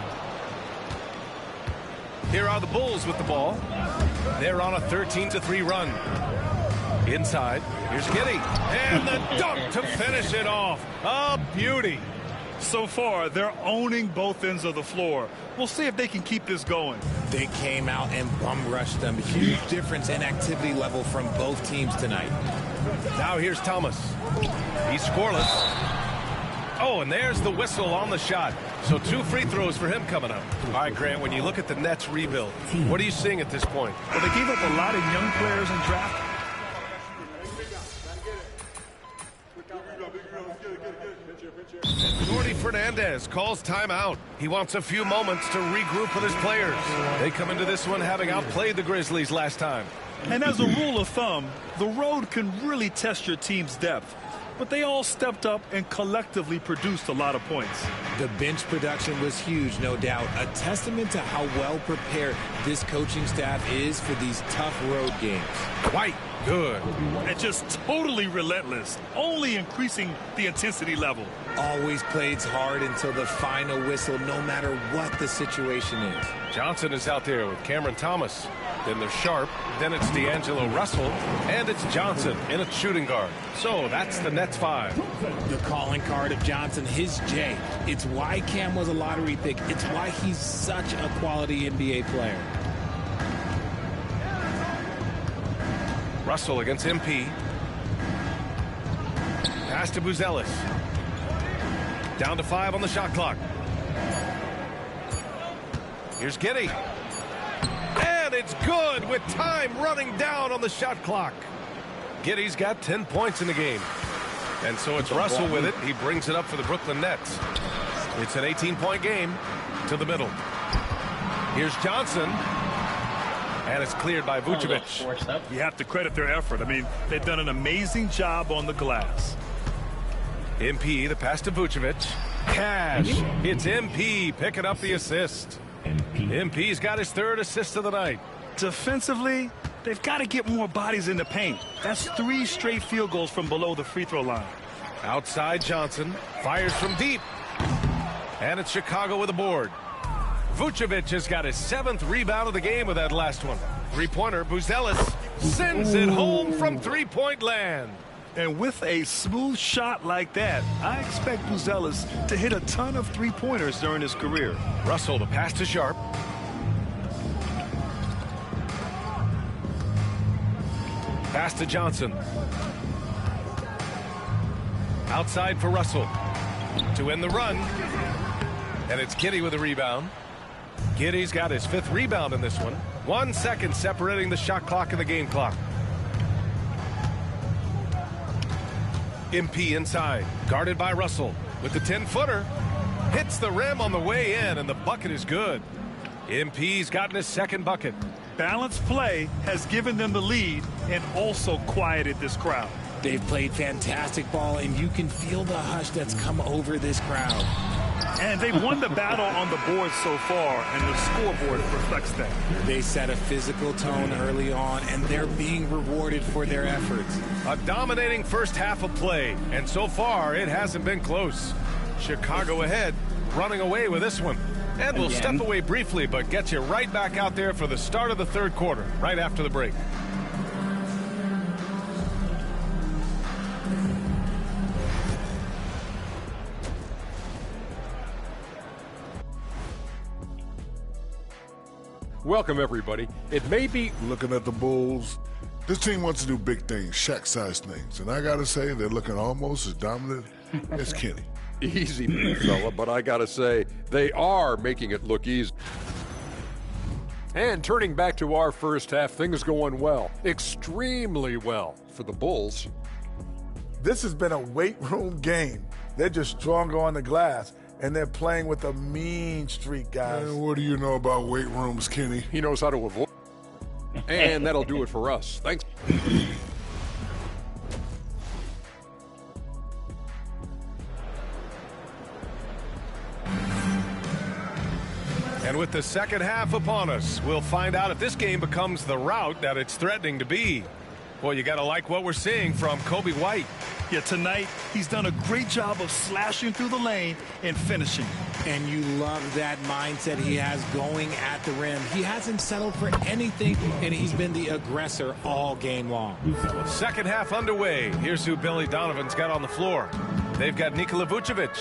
Here are the Bulls with the ball. They're on a 13-3 run. Inside, here's Giddey. And the dunk to finish it off. A beauty. So far, they're owning both ends of the floor. We'll see if they can keep this going. They came out and bum rushed them. Huge difference in activity level from both teams tonight. Now here's Thomas. He's scoreless. Oh, and there's the whistle on the shot. So 2 free throws for him coming up. All right, Grant, when you look at the Nets rebuild, what are you seeing at this point? Well, they gave up a lot of young players in draft. Jordi Fernandez calls timeout. He wants a few moments to regroup with his players. They come into this one having outplayed the Grizzlies last time. And as a rule of thumb, the road can really test your team's depth. But they all stepped up and collectively produced a lot of points. The bench production was huge, no doubt. A testament to how well prepared this coaching staff is for these tough road games. White, good. And just totally relentless, only increasing the intensity level. Always plays hard until the final whistle, no matter what the situation is. Johnson is out there with Cameron Thomas. Then there's Sharp, then it's D'Angelo Russell, and it's Johnson in a shooting guard. So that's the Nets 5. The calling card of Johnson, his J. It's why Cam was a lottery pick. It's why he's such a quality NBA player. Russell against MP. Pass to Buzelis. Down to 5 on the shot clock. Here's Giddey. And it's good with time running down on the shot clock. Giddey's got 10 points in the game. And so it's Russell with it. He brings it up for the Brooklyn Nets. It's an 18-point game to the middle. Here's Johnson. And it's cleared by Vucevic. You have to credit their effort. I mean, they've done an amazing job on the glass. MP, the pass to Vucevic. Cash. It's MP picking up the assist. MP's got his 3rd assist of the night. Defensively, they've got to get more bodies in the paint. That's 3 straight field goals from below the free throw line. Outside Johnson. Fires from deep. And it's Chicago with a board. Vucevic has got his 7th rebound of the game with that last one. Three-pointer, Buzelis sends it home from three-point land. And with a smooth shot like that, I expect Buzelis to hit a ton of three-pointers during his career. Russell, the pass to Sharp. Pass to Johnson. Outside for Russell to end the run. And it's Giddey with a rebound. Giddey's got his 5th rebound in this one. 1 second separating the shot clock and the game clock. MP inside, guarded by Russell with the 10-footer. Hits the rim on the way in, and the bucket is good. MP's gotten his 2nd bucket. Balanced play has given them the lead and also quieted this crowd. They've played fantastic ball, and you can feel the hush that's come over this crowd. And they've won the battle on the board so far, and the scoreboard reflects that. They set a physical tone early on, and they're being rewarded for their efforts. A dominating first half of play, and so far it hasn't been close. Chicago ahead, running away with this one. And we'll step away briefly, but get you right back out there for the start of the 3rd quarter, right after the break. Welcome, everybody. It may be... Looking at the Bulls, this team wants to do big things, Shaq-sized things. And I got to say, they're looking almost as dominant as Kenny. Easy, big fella, but I got to say, they are making it look easy. And turning back to our first half, things going well. Extremely well for the Bulls. This has been a weight room game. They're just stronger on the glass. And they're playing with a mean streak, guys. And what do you know about weight rooms, Kenny? He knows how to avoid. And that'll do it for us. Thanks. And with the second half upon us, we'll find out if this game becomes the rout that it's threatening to be. Well, you got to like what we're seeing from Coby White. Yeah, tonight he's done a great job of slashing through the lane and finishing. And you love that mindset he has going at the rim. He hasn't settled for anything, and he's been the aggressor all game long. Second half underway. Here's who Billy Donovan's got on the floor. They've got Nikola Vucevic.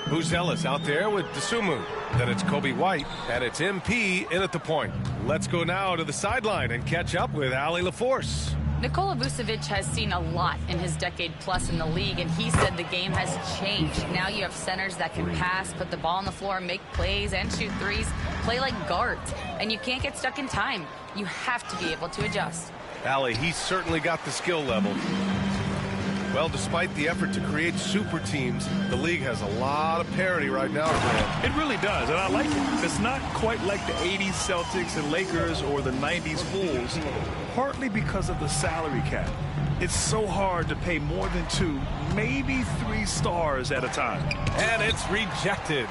Buzelis out there with Dosunmu. Then it's Coby White, and it's MP in at the point. Let's go now to the sideline and catch up with Allie LaForce. Nikola Vucevic has seen a lot in his decade plus in the league, and he said the game has changed. Now you have centers that can pass, put the ball on the floor, make plays, and shoot threes, play like guards. And you can't get stuck in time. You have to be able to adjust. Allie, he's certainly got the skill level. Well, despite the effort to create super teams, the league has a lot of parity right now, Grant. It really does, and I like it. It's not quite like the 80s Celtics and Lakers or the 90s Bulls, partly because of the salary cap. It's so hard to pay more than 2, maybe 3 stars at a time. And it's rejected.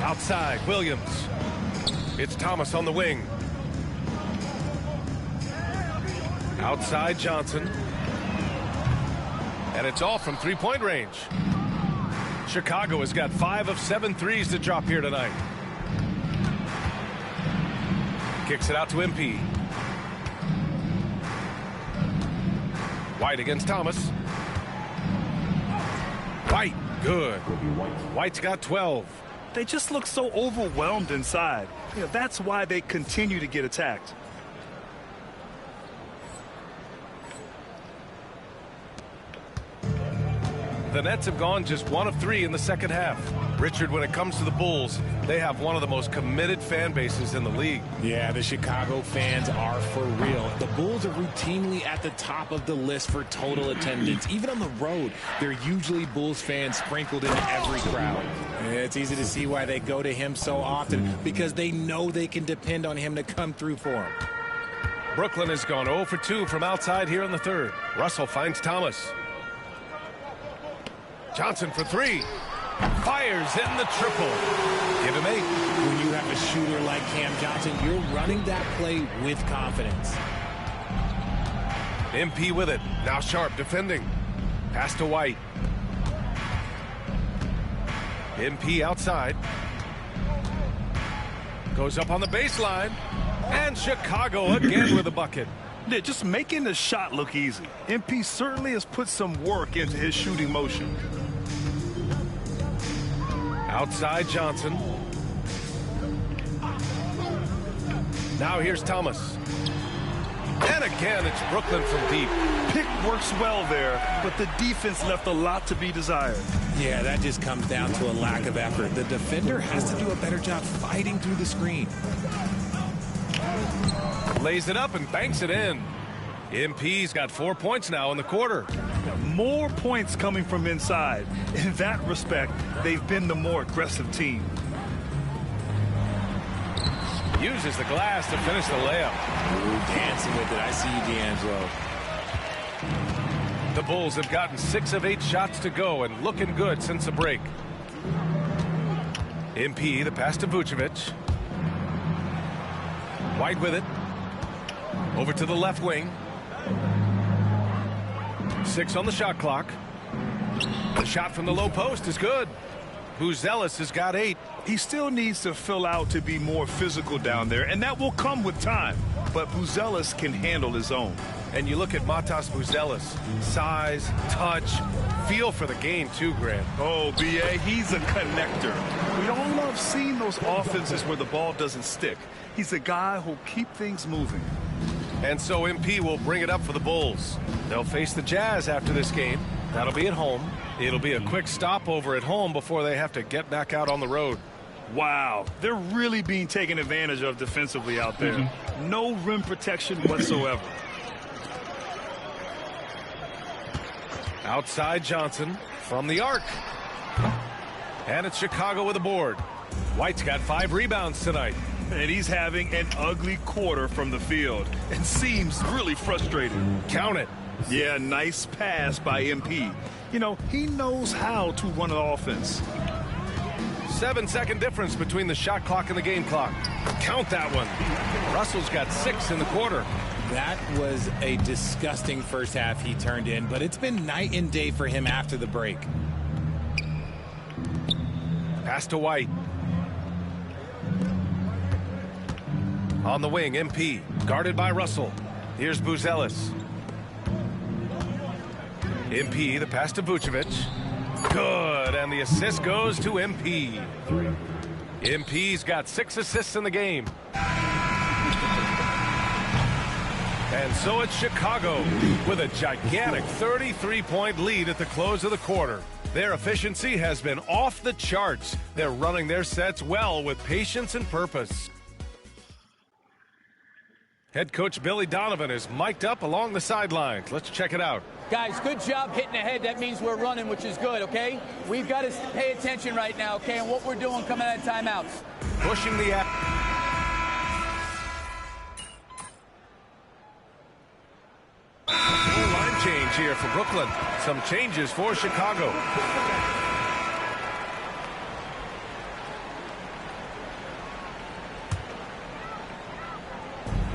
Outside, Williams. It's Thomas on the wing. Outside Johnson. And it's all from three-point range. Chicago has got 5 of 7 threes to drop here tonight. Kicks it out to MP. White against Thomas. White, good. White's got 12. They just look so overwhelmed inside. You know, that's why they continue to get attacked. The Nets have gone just 1 of 3 in the second half. Richard, when it comes to the Bulls, they have one of the most committed fan bases in the league. Yeah, the Chicago fans are for real. The Bulls are routinely at the top of the list for total attendance. Even on the road, there are usually Bulls fans sprinkled in every crowd. It's easy to see why they go to him so often, because they know they can depend on him to come through for them. Brooklyn has gone 0 for 2 from outside here in the third. Russell finds Thomas. Johnson for 3. Fires in the triple. Give him 8. When you have a shooter like Cam Johnson, you're running that play with confidence. MP with it. Now Sharp defending. Pass to White. MP outside. Goes up on the baseline. And Chicago again with a bucket. Yeah, just making the shot look easy. MP certainly has put some work into his shooting motion. Outside Johnson. Now here's Thomas. And again, it's Brooklyn from deep. Pick works well there, but the defense left a lot to be desired. Yeah, that just comes down to a lack of effort. The defender has to do a better job fighting through the screen. Lays it up and banks it in. MP's got 4 points now in the quarter. More points coming from inside. In that respect, they've been the more aggressive team. Uses the glass to finish the layup. Ooh, dancing with it. I see you, D'Angelo. The Bulls have gotten 6 of 8 shots to go and looking good since the break. MP, the pass to Vucevic. White with it. Over to the left wing. 6 on the shot clock. The shot from the low post is good. Buzelis has got 8. He still needs to fill out to be more physical down there, and that will come with time. But Buzelis can handle his own. And you look at Matas Buzelis. Size, touch, feel for the game too, Grant. Oh, B.A., he's a connector. We all love seeing those offenses where the ball doesn't stick. He's a guy who'll keep things moving. And so MP will bring it up for the Bulls. They'll face the Jazz after this game. That'll be at home. It'll be a quick stopover at home before they have to get back out on the road. Wow, they're really being taken advantage of defensively out there. No rim protection whatsoever. Outside Johnson from the arc. And it's Chicago with a board. White's got 5 rebounds tonight. And he's having an ugly quarter from the field and seems really frustrated. Count it. Yeah, nice pass by MP. You know, he knows how to run an offense. 7-second difference between the shot clock and the game clock. Count that one. Russell's got 6 in the quarter. That was a disgusting first half he turned in, but it's been night and day for him after the break. Pass to White. On the wing, MP, guarded by Russell. Here's Buzelis. MP, the pass to Vucevic. Good, and the assist goes to MP. MP's got 6 assists in the game. And so it's Chicago with a gigantic 33-point lead at the close of the quarter. Their efficiency has been off the charts. They're running their sets well with patience and purpose. Head coach Billy Donovan is mic'd up along the sidelines. Let's check it out. Guys, good job hitting ahead. That means we're running, which is good, okay? We've got to pay attention right now, okay, and what we're doing coming out of timeouts. Pushing the full line change here for Brooklyn. Some changes for Chicago.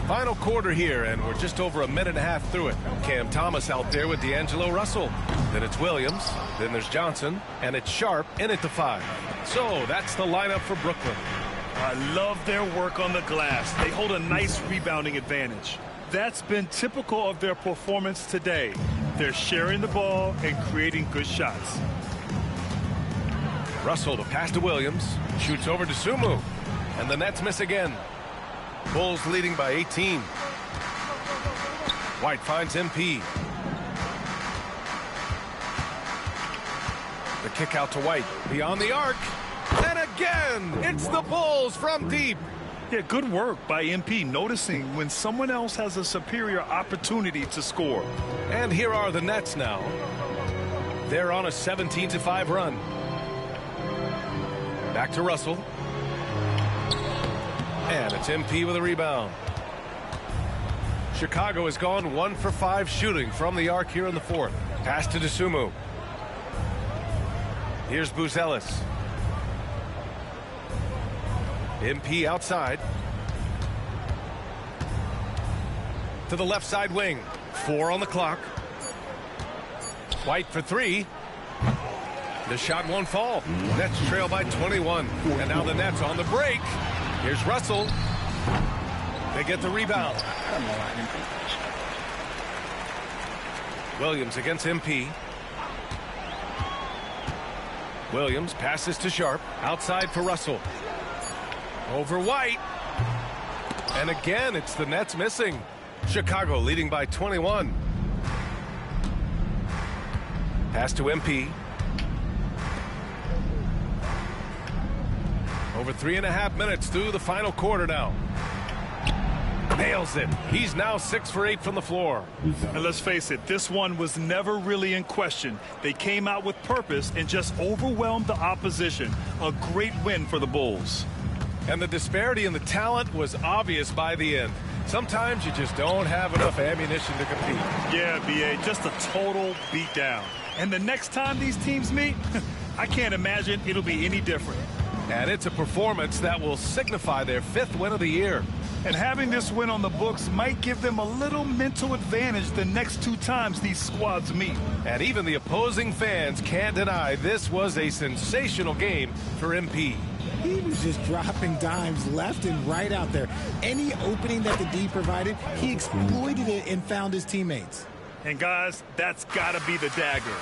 Final quarter here, and we're just over a minute and a half through it. Cam Thomas out there with D'Angelo Russell. Then it's Williams. Then there's Johnson. And it's Sharp in at the 5. So that's the lineup for Brooklyn. I love their work on the glass. They hold a nice rebounding advantage. That's been typical of their performance today. They're sharing the ball and creating good shots. Russell to pass to Williams. Shoots over to Sumu. And the Nets miss again. Bulls leading by 18. White finds MP. The kick out to White. Beyond the arc. And again, it's the Bulls from deep. Yeah, good work by MP noticing when someone else has a superior opportunity to score. And here are the Nets now. They're on a 17-5 run. Back to Russell. And it's MP with a rebound. Chicago has gone 1 for 5 shooting from the arc here in the 4th. Pass to Dosunmu. Here's Buzelis. MP outside. To the left side wing. 4 on the clock. White for 3. The shot won't fall. Nets trail by 21. And now the Nets on the break. Here's Russell. They get the rebound. Williams against MP. Williams passes to Sharp. Outside for Russell. Over White. And again, it's the Nets missing. Chicago leading by 21. Pass to MP. Over 3.5 minutes through the final quarter now. Nails it. He's now 6 for 8 from the floor. And let's face it, this one was never really in question. They came out with purpose and just overwhelmed the opposition. A great win for the Bulls. And the disparity in the talent was obvious by the end. Sometimes you just don't have enough ammunition to compete. Yeah, B.A., just a total beatdown. And the next time these teams meet, I can't imagine it'll be any different. And it's a performance that will signify their 5th win of the year. And having this win on the books might give them a little mental advantage the next 2 times these squads meet. And even the opposing fans can't deny this was a sensational game for MP. He was just dropping dimes left and right out there. Any opening that the D provided, he exploited it and found his teammates. And guys, that's got to be the dagger.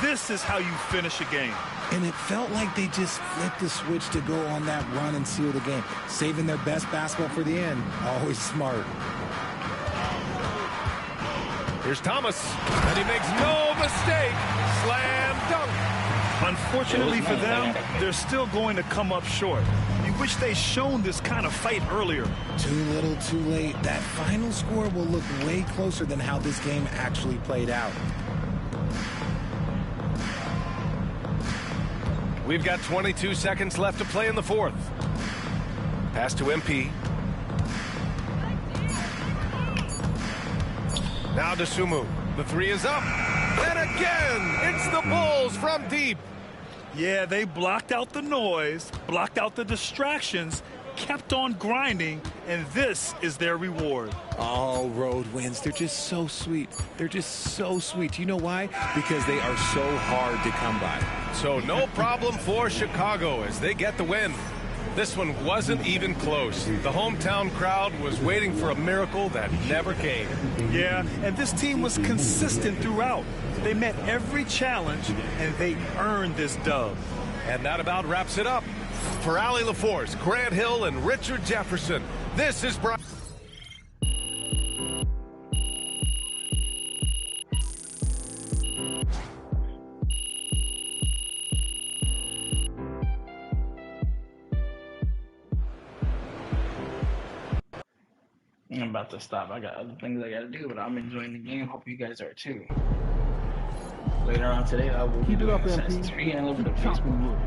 This is how you finish a game. And it felt like they just flipped the switch to go on that run and seal the game. Saving their best basketball for the end. Always smart. Here's Thomas, and he makes no mistake. Slam dunk. Unfortunately for them, they're still going to come up short. We wish they'd shown this kind of fight earlier. Too little, too late. That final score will look way closer than how this game actually played out. We've got 22 seconds left to play in the 4th. Pass to MP. Now to Sumu. The 3 is up. And again, it's the Bulls from deep. Yeah, they blocked out the noise, blocked out the distractions, kept on grinding, and this is their reward. All road wins. They're just so sweet. They're just so sweet. You know why? Because they are so hard to come by. So no problem for Chicago as they get the win. This one wasn't even close. The hometown crowd was waiting for a miracle that never came. Yeah, and this team was consistent throughout. They met every challenge, and they earned this dub. And that about wraps it up. For Allie LaForce, Grant Hill, and Richard Jefferson, this is Brian. I'm about to stop. I got other things I got to do, but I'm enjoying the game. Hope you guys are too. Later on today, I will keep it up, Assassin's Creed and a little bit of Facebook.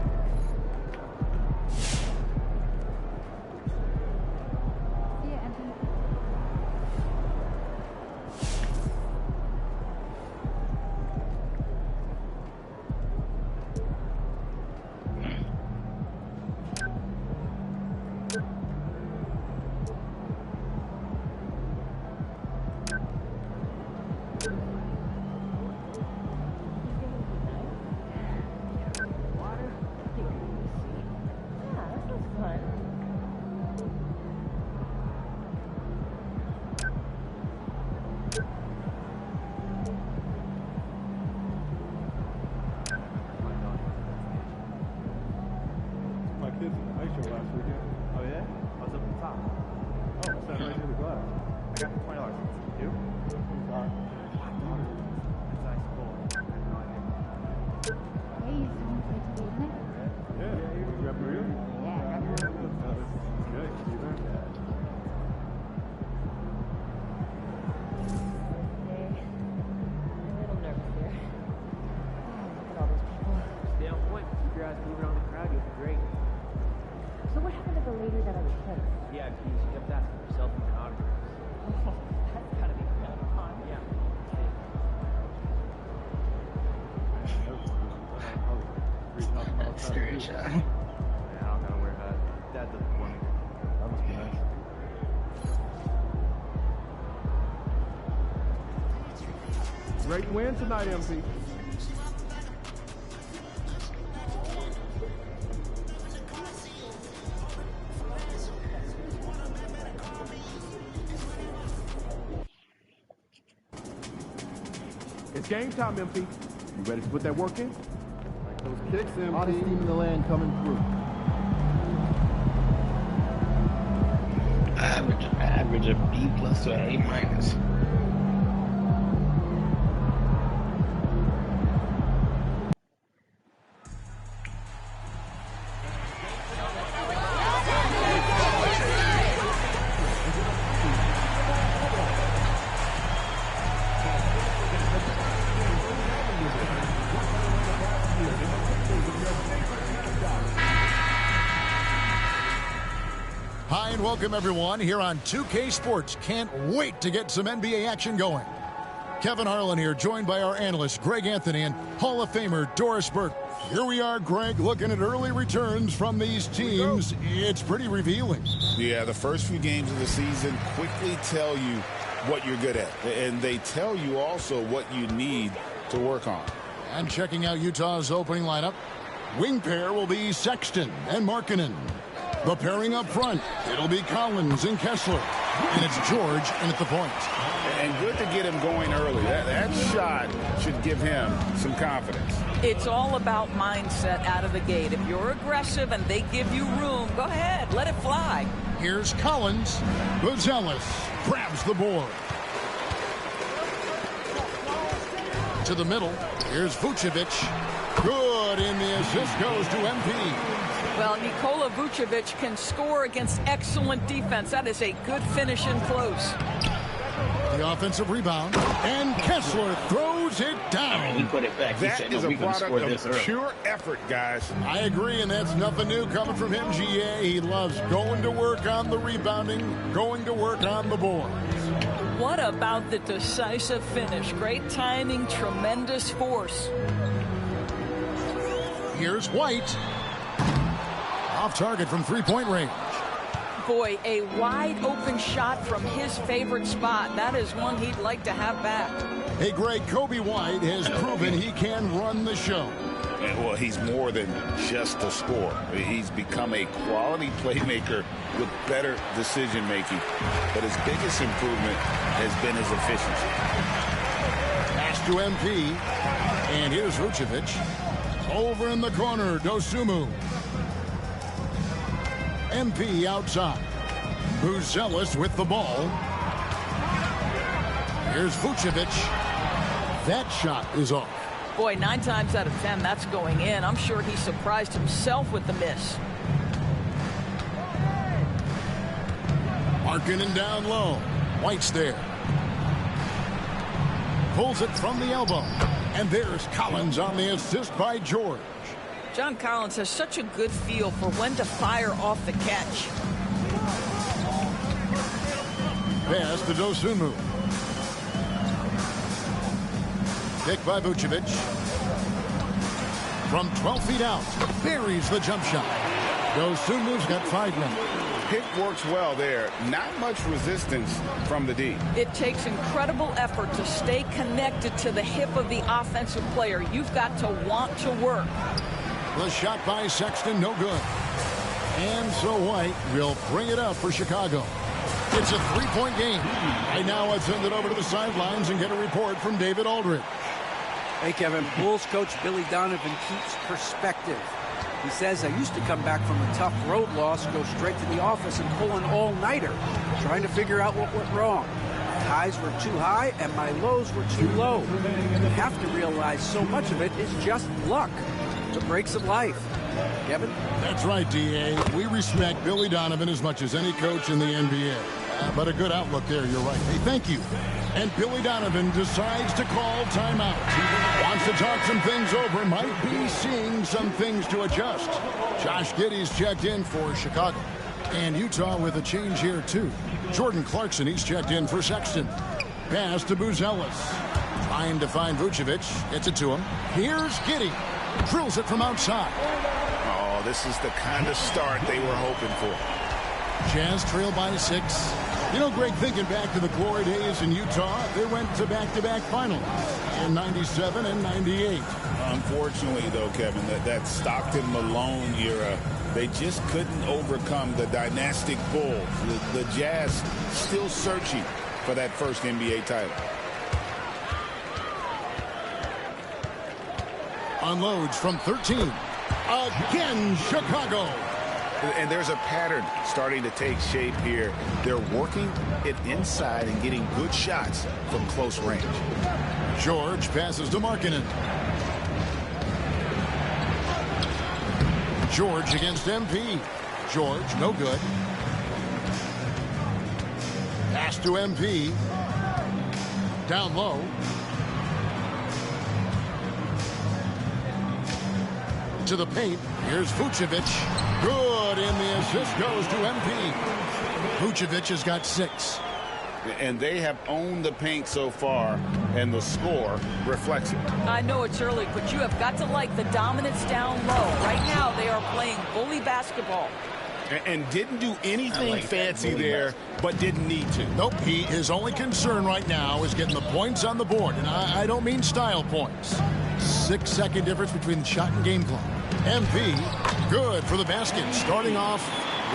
Great win tonight, MP. It's game time, MP. You ready to put that work in? Those kicks, MP. Hottest team in the land coming through. Average a B+ to an A-. Hi and welcome everyone here on 2K Sports. Can't wait to get some NBA action going. Kevin Harlan here, joined by our analyst Greg Anthony and Hall of Famer Doris Burke. Here we are, Greg, looking at early returns from these teams. It's pretty revealing. Yeah, the first few games of the season quickly tell you what you're good at. And they tell you also what you need to work on. And checking out Utah's opening lineup, wing pair will be Sexton and Markkanen. The pairing up front, it'll be Collins and Kessler. And it's George in at the point. And good to get him going early. That shot should give him some confidence. It's all about mindset out of the gate. If you're aggressive and they give you room, go ahead, let it fly. Here's Collins. Buzelis grabs the board. To the middle, here's Vucevic. Good, and the assist goes to MP. Well, Nikola Vucevic can score against excellent defense. That is a good finish in close. The offensive rebound, and Kessler throws it down. He put it back. That is a product of pure effort, guys. I agree, and that's nothing new coming from him, GA. He loves going to work on the rebounding, going to work on the boards. What about the decisive finish? Great timing, tremendous force. Here's White. Off target from three-point range. Boy, a wide-open shot from his favorite spot. That is one he'd like to have back. Hey, Greg, Kobe White has proven he can run the show. Well, he's more than just a scorer. He's become a quality playmaker with better decision-making. But his biggest improvement has been his efficiency. Pass to MP. And here's Vucevic. Over in the corner, Dosunmu. MP outside. Buzelis with the ball. Here's Vucevic. That shot is off. Boy, 9 times out of 10, that's going in. I'm sure he surprised himself with the miss. Markkanen down low. White's there. Pulls it from the elbow. And there's Collins on the assist by George. John Collins has such a good feel for when to fire off the catch. Pass to Dosunmu. Pick by Vucevic. From 12 feet out, buries the jump shot. Dosunmu's got 5 left. Pick works well there. Not much resistance from the D. It takes incredible effort to stay connected to the hip of the offensive player. You've got to want to work. The shot by Sexton, no good. And so White will bring it up for Chicago. It's a 3-point game. Right now, let's send it over to the sidelines and get a report from David Aldridge. Hey, Kevin. Bulls coach Billy Donovan keeps perspective. He says, I used to come back from a tough road loss, go straight to the office and pull an all-nighter, trying to figure out what went wrong. My highs were too high and my lows were too low. You have to realize so much of it is just luck. The breaks of life. Kevin? That's right, D.A. We respect Billy Donovan as much as any coach in the NBA. But a good outlook there, you're right. Hey, thank you. And Billy Donovan decides to call timeout. He wants to talk some things over, might be seeing some things to adjust. Josh Giddey's checked in for Chicago. And Utah with a change here, too. Jordan Clarkson, he's checked in for Sexton. Pass to Buzelis. Trying to find Vucevic. Gets it to him. Here's Giddey. Drills it from outside. Oh, this is the kind of start they were hoping for. Jazz trail by 6. You know, Greg, thinking back to the glory days in Utah, they went to back-to-back finals in 97 and 98. Unfortunately, though, Kevin, that Stockton-Malone era, they just couldn't overcome the dynastic Bulls. The Jazz still searching for that first NBA title. Unloads from 13. Again, Chicago. And there's a pattern starting to take shape here. They're working it inside and getting good shots from close range. George passes to Markkanen. George against MP. George, no good. Pass to MP. Down low. To the paint. Here's Vucevic. Good, and the assist goes to MP. Vucevic has got 6. And they have owned the paint so far, and the score reflects it. I know it's early, but you have got to like the dominance down low. Right now, they are playing bully basketball. And didn't do anything fancy there, but didn't need to. Nope, his only concern right now is getting the points on the board. And I don't mean style points. 6-second difference between the shot and game clock. MP, good for the basket. Starting off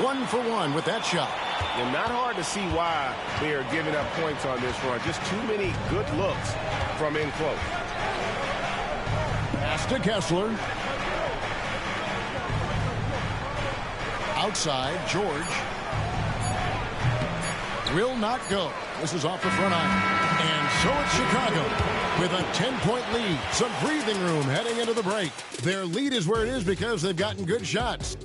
1 for 1 with that shot. And not hard to see why they are giving up points on this run. Just too many good looks from in close. Pass to Kessler. Outside, George. Will not go. This is off the front iron. And so it's Chicago with a 10-point lead. Some breathing room heading into the break. Their lead is where it is because they've gotten good shots.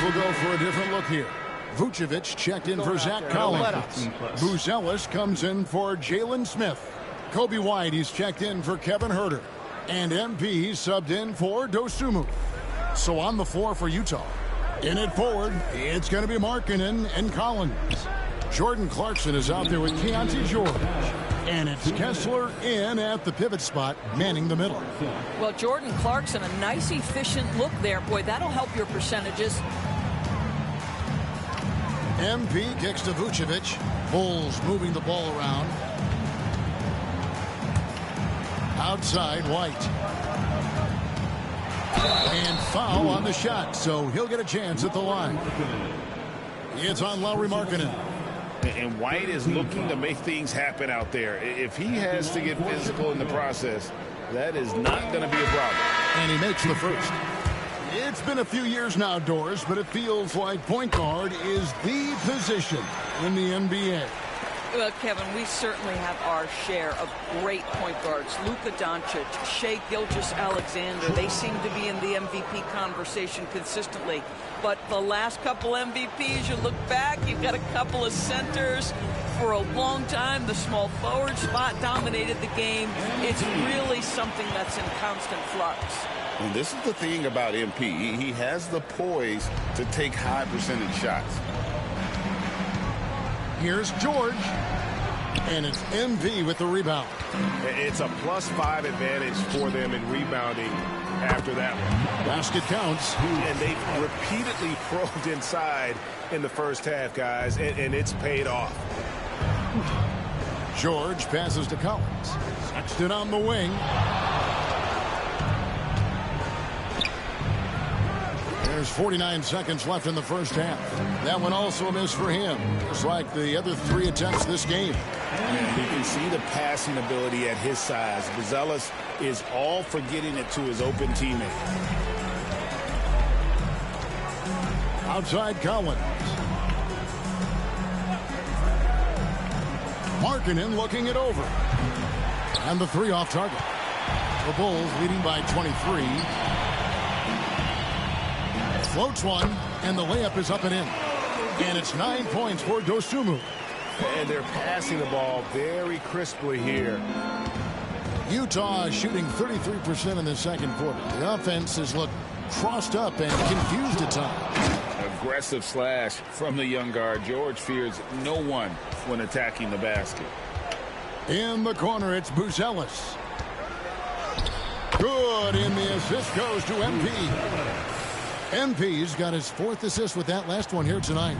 Will go for a different look here. Vucevic checked in for Zach Collins. Buzelis comes in for Jalen Smith. Kobe White, he's checked in for Kevin Huerter. And MP subbed in for Dosunmu. So on the floor for Utah. In it forward, it's going to be Markkanen and Collins. Jordan Clarkson is out there with Keontae George. And it's Kessler in at the pivot spot, manning the middle. Well, Jordan Clarkson, a nice, efficient look there. Boy, that'll help your percentages. MP kicks to Vucevic. Bulls moving the ball around. Outside, White. And foul on the shot, so he'll get a chance at the line. It's on Lauri Markkanen. And White is looking to make things happen out there. If he has to get physical in the process, that is not going to be a problem. And he makes the first. It's been a few years now, Doris, but it feels like point guard is the position in the NBA. Well, Kevin, we certainly have our share of great point guards. Luka Doncic, Shai Gilgeous-Alexander, they seem to be in the MVP conversation consistently. But the last couple MVPs, you look back, you've got a couple of centers. For a long time, the small forward spot dominated the game. It's really something that's in constant flux. And this is the thing about MP. He has the poise to take high percentage shots. Here's George. And it's MV with the rebound. It's a +5 advantage for them in rebounding after that one. Basket counts. And they've repeatedly probed inside in the first half, guys, and it's paid off. George passes to Collins. Sexton on the wing. There's 49 seconds left in the first half. That one also a miss for him, just like the other 3 attempts this game. And you can see the passing ability at his size. Buzelis is all for getting it to his open teammate. Outside Collins. Markkanen looking it over. And the 3 off target. The Bulls leading by 23. Floats one, and the layup is up and in. And it's 9 points for Dosunmu. And they're passing the ball very crisply here. Utah is shooting 33% in the second quarter. The offense has looked crossed up and confused at times. Aggressive slash from the young guard. George fears no one when attacking the basket. In the corner, it's Buzelis. Good, and the assist goes to MP. MP's got his 4th assist with that last one here tonight.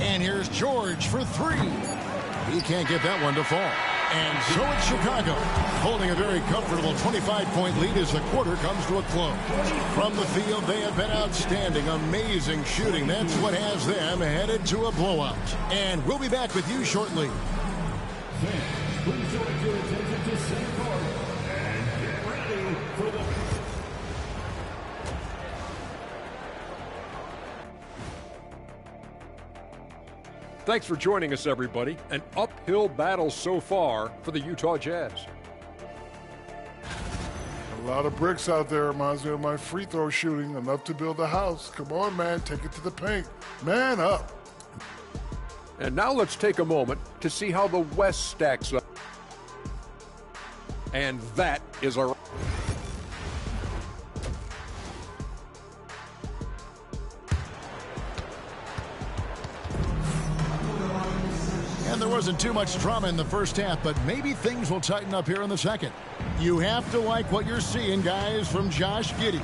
And here's George for 3. He can't get that one to fall. And so it's Chicago, holding a very comfortable 25-point lead as the quarter comes to a close. From the field, they have been outstanding, amazing shooting. That's what has them headed to a blowout. And we'll be back with you shortly. Please direct your attention to center court and get ready for the... Thanks for joining us, everybody. An uphill battle so far for the Utah Jazz. A lot of bricks out there. Reminds me of my free throw shooting. Enough to build a house. Come on, man. Take it to the paint. Man up. And now let's take a moment to see how the West stacks up. And that is our... And there wasn't too much drama in the first half, but maybe things will tighten up here in the second. You have to like what you're seeing, guys, from Josh Giddey.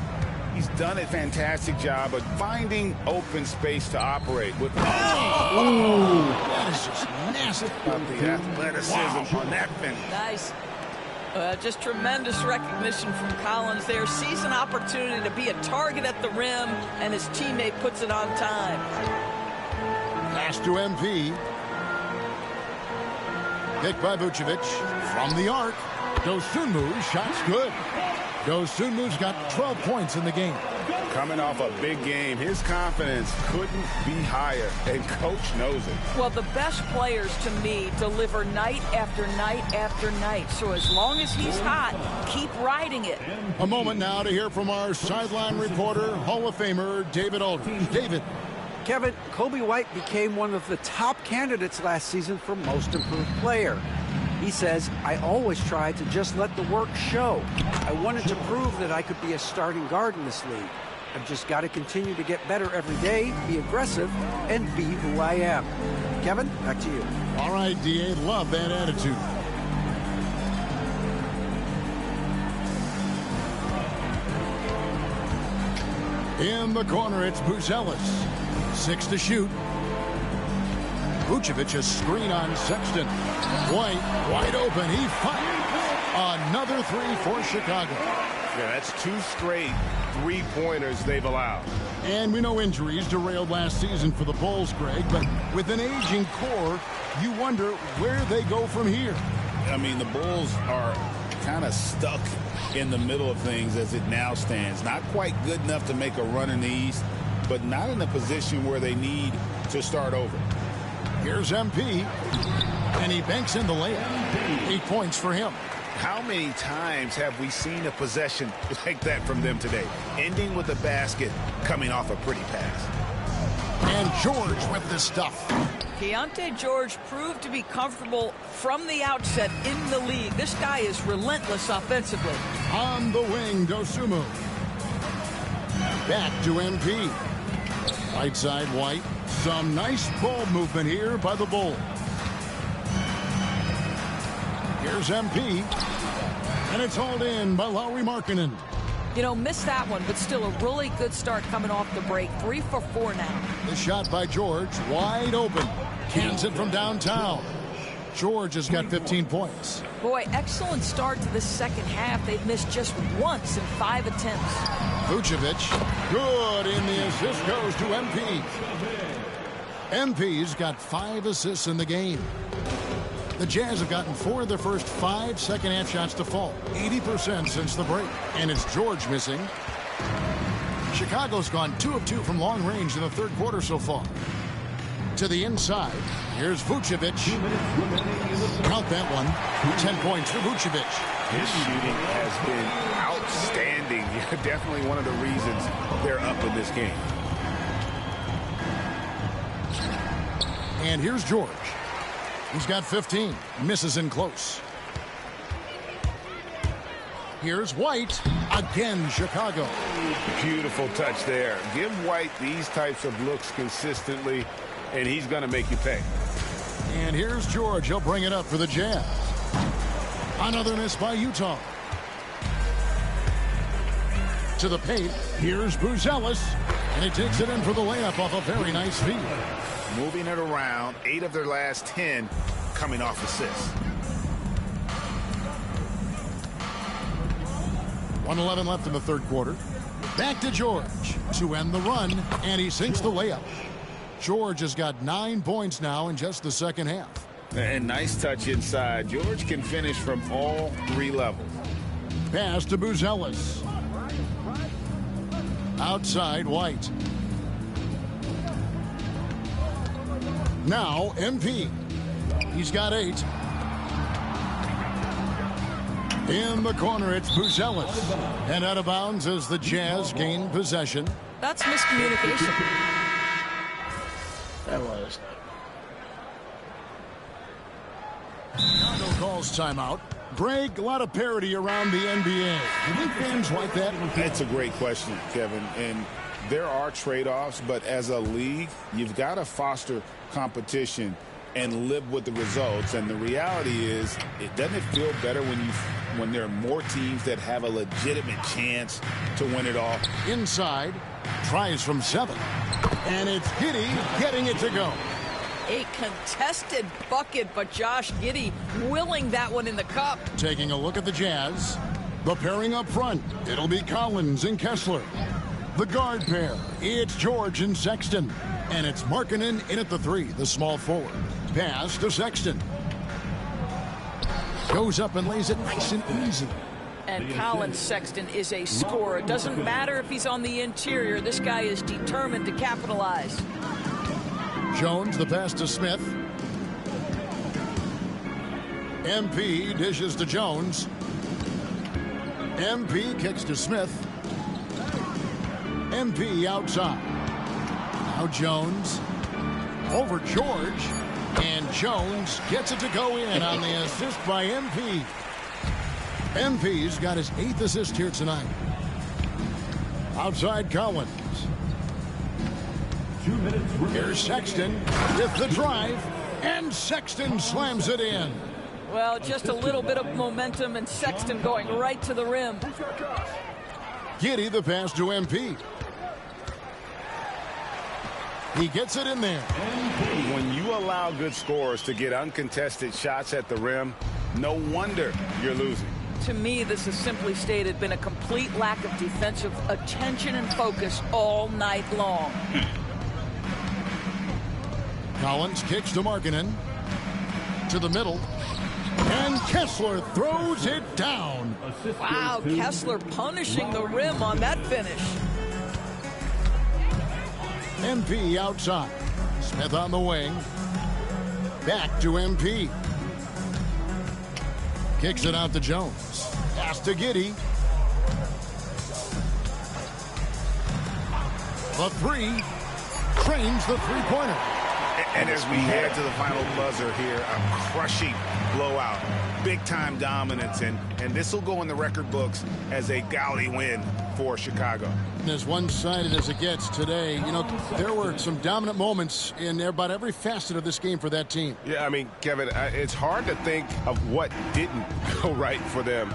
He's done a fantastic job of finding open space to operate with. That is just nasty. About the athleticism on that finish. Nice. Just tremendous recognition from Collins there. Sees an opportunity to be a target at the rim, and his teammate puts it on time. Pass to MP. Picked by Vucevic from the arc. Dosunmu, shot's good. Dosunmu's got 12 points in the game. Coming off a big game, his confidence couldn't be higher, and coach knows it. Well, the best players, to me, deliver night after night after night. So as long as he's hot, keep riding it. A moment now to hear from our sideline reporter, Hall of Famer David Aldridge. David. Kevin, Kobe White became one of the top candidates last season for Most Improved Player. He says, I always tried to just let the work show. I wanted to prove that I could be a starting guard in this league. I've just got to continue to get better every day, be aggressive, and be who I am. Kevin, back to you. All right, D.A., love that attitude. In the corner, it's Buzelis. 6 to shoot. Vucevic a screen on Sexton. White, wide open. He fires. Another three for Chicago. Yeah, that's 2 straight three-pointers they've allowed. And we know injuries derailed last season for the Bulls, Greg, but with an aging core, you wonder where they go from here. I mean, the Bulls are kind of stuck in the middle of things as it now stands. Not quite good enough to make a run in the East, but not in a position where they need to start over. Here's MP, and he banks in the layup. 8 points for him. How many times have we seen a possession like that from them today? Ending with a basket, coming off a pretty pass. And George with the stuff. Keontae George proved to be comfortable from the outset in the league. This guy is relentless offensively. On the wing, Dosunmu. Back to MP. Right side, White. Some nice ball movement here by the Bulls. Here's MP. And it's hauled in by Lauri Markkanen. You know, missed that one, but still a really good start coming off the break. 3 for 4 now. The shot by George, wide open. Cans it from downtown. George has got 15 points. Boy, excellent start to the second half. They've missed just once in 5 attempts. Vucevic, good, and the assist goes to MP. MP's got 5 assists in the game. The Jazz have gotten 4 of their first 5 second-half shots to fall. 80% since the break. And it's George missing. Chicago's gone 2 of 2 from long range in the third quarter so far. To the inside, here's Vucevic. Count that one. 10 points for Vucevic. His shooting has been outstanding. Definitely one of the reasons they're up in this game. And here's George. He's got 15. Misses in close. Here's White. Again, Chicago. Beautiful touch there. Give White these types of looks consistently, and he's going to make you pay. And here's George. He'll bring it up for the Jazz. Another miss by Utah. To the paint. Here's Buzelis. And he takes it in for the layup off a very nice feed. Moving it around. 8 of their last 10 coming off assists. 1:11 left in the third quarter. Back to George to end the run, and he sinks the layup. George has got 9 points now in just the second half. And nice touch inside. George can finish from all 3 levels. Pass to Buzelis. Outside White. Now MP. He's got 8. In the corner, it's Buzelis. And out of bounds as the Jazz gain possession. That's miscommunication. That was. Chicago calls timeout. Greg, a lot of parity around the NBA. Do you think fans like that? That's a great question, Kevin. And there are trade-offs, but as a league, you've got to foster competition and live with the results. And the reality is, doesn't it feel better when there are more teams that have a legitimate chance to win it all? Inside, tries from 7. And it's Giddey getting it to go. A contested bucket, but Josh Giddey willing that one in the cup. Taking a look at the Jazz. The pairing up front. It'll be Collins and Kessler. The guard pair. It's George and Sexton. And it's Markkanen in at the 3, the small forward. Pass to Sexton. Goes up and lays it nice and easy. And Colin Sexton is a scorer. It doesn't matter if he's on the interior. This guy is determined to capitalize. Jones, the pass to Smith. MP dishes to Jones. MP kicks to Smith. MP outside. Now Jones over George. And Jones gets it to go in on the assist by MP. MP's got his 8th assist here tonight. Outside Collins. 2 minutes. Here's Sexton with the drive, and Sexton slams it in. Well, just a little bit of momentum, and Sexton going right to the rim. Giddey the pass to MP. He gets it in there. When you allow good scorers to get uncontested shots at the rim, no wonder you're losing. To me, this has simply stated been a complete lack of defensive attention and focus all night long. Collins kicks to Markkanen. To the middle. And Kessler throws it down. Wow, Kessler punishing the rim on that finish. MP outside. Smith on the wing. Back to MP. Kicks it out to Jones. Pass to Giddey. The 3. Trains the three-pointer. And as we head to the final buzzer here, a crushing blowout. Big-time dominance, and this will go in the record books as a gaudy win for Chicago. As one-sided as it gets today, you know, there were some dominant moments in about every facet of this game for that team. Yeah, I mean, Kevin, it's hard to think of what didn't go right for them.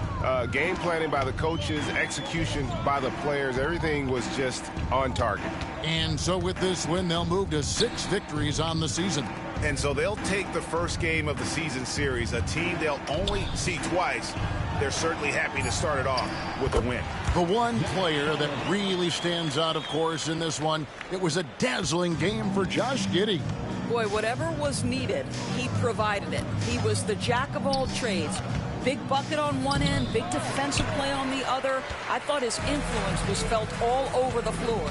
Game planning by the coaches, execution by the players, everything was just on target. And so with this win, they'll move to 6 victories on the season. And so they'll take the first game of the season series, a team they'll only see twice. They're certainly happy to start it off with a win. The one player that really stands out, of course, in this one, it was a dazzling game for Josh Giddey. Boy, whatever was needed, he provided it. He was the jack of all trades. Big bucket on one end, big defensive play on the other. I thought his influence was felt all over the floor.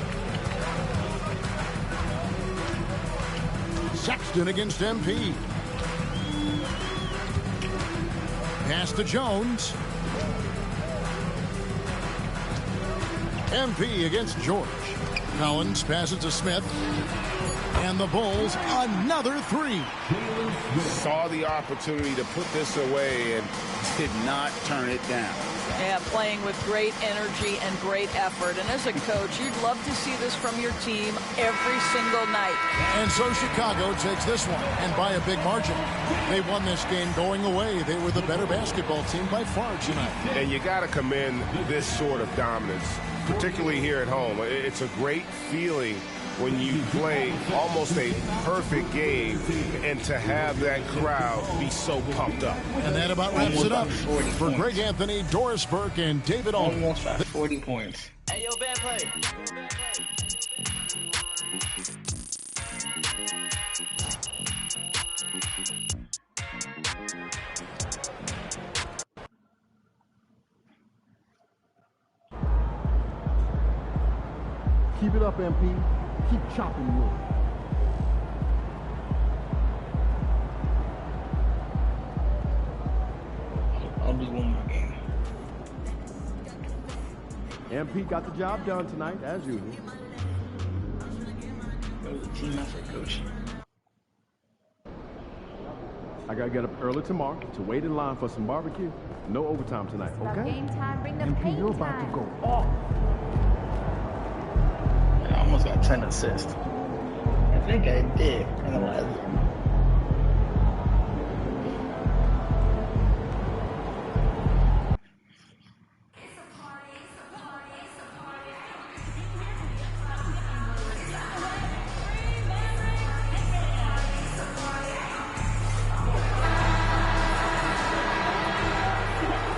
Sexton against MP. Pass to Jones. MP against George. Collins passes to Smith. And the Bulls, another 3. Saw the opportunity to put this away and did not turn it down. Yeah, playing with great energy and great effort. And as a coach, you'd love to see this from your team every single night. And so Chicago takes this one, and by a big margin. They won this game going away. They were the better basketball team by far tonight. And you got to commend this sort of dominance, particularly here at home. It's a great feeling when you play almost a perfect game and to have that crowd be so pumped up. And that about wraps it up for Greg Anthony, Doris Burke, and David Aldridge. Almost at 40 points. Hey, yo, bad play. Keep it up, MP. Keep chopping wood. I'll do one more game. MP got the job done tonight, as usual. It was a team effort, coach. I gotta get up early tomorrow to wait in line for some barbecue. No overtime tonight, okay? Game time, bring the MP, pain you're about time. to go off. I almost got 10 assists. I think I did in the last game.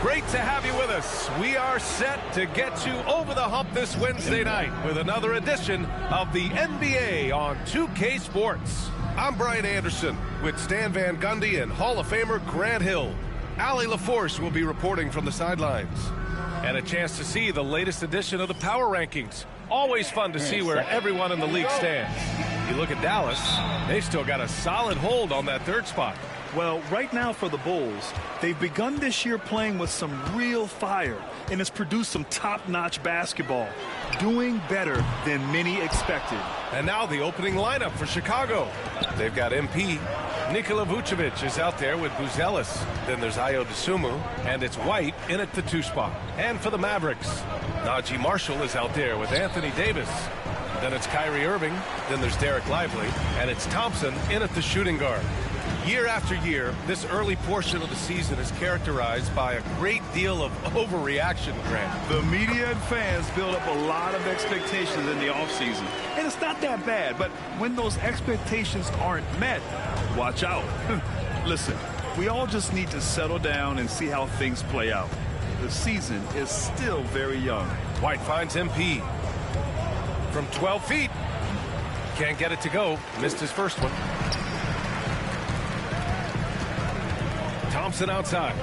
Great to have you with us. We are set to get you over the hump this Wednesday night with another edition of the NBA on 2K Sports. I'm Brian Anderson with Stan Van Gundy and Hall of Famer Grant Hill. Allie LaForce will be reporting from the sidelines. And a chance to see the latest edition of the Power Rankings. Always fun to see where everyone in the league stands. You look at Dallas, they've still got a solid hold on that third spot. Well, right now for the Bulls, they've begun this year playing with some real fire, and it's produced some top-notch basketball, doing better than many expected. And now the opening lineup for Chicago. They've got MP. Nikola Vucevic is out there with Buzelis. Then there's Ayo Dosunmu, and it's White in at the 2 spot. And for the Mavericks, Najee Marshall is out there with Anthony Davis. Then it's Kyrie Irving. Then there's Derek Lively, and it's Thompson in at the shooting guard. Year after year, this early portion of the season is characterized by a great deal of overreaction, Grant. The media and fans build up a lot of expectations in the offseason. And it's not that bad, but when those expectations aren't met, watch out. Listen, we all just need to settle down and see how things play out. The season is still very young. White finds MP from 12 feet. Can't get it to go. Missed his first one. Thompson outside.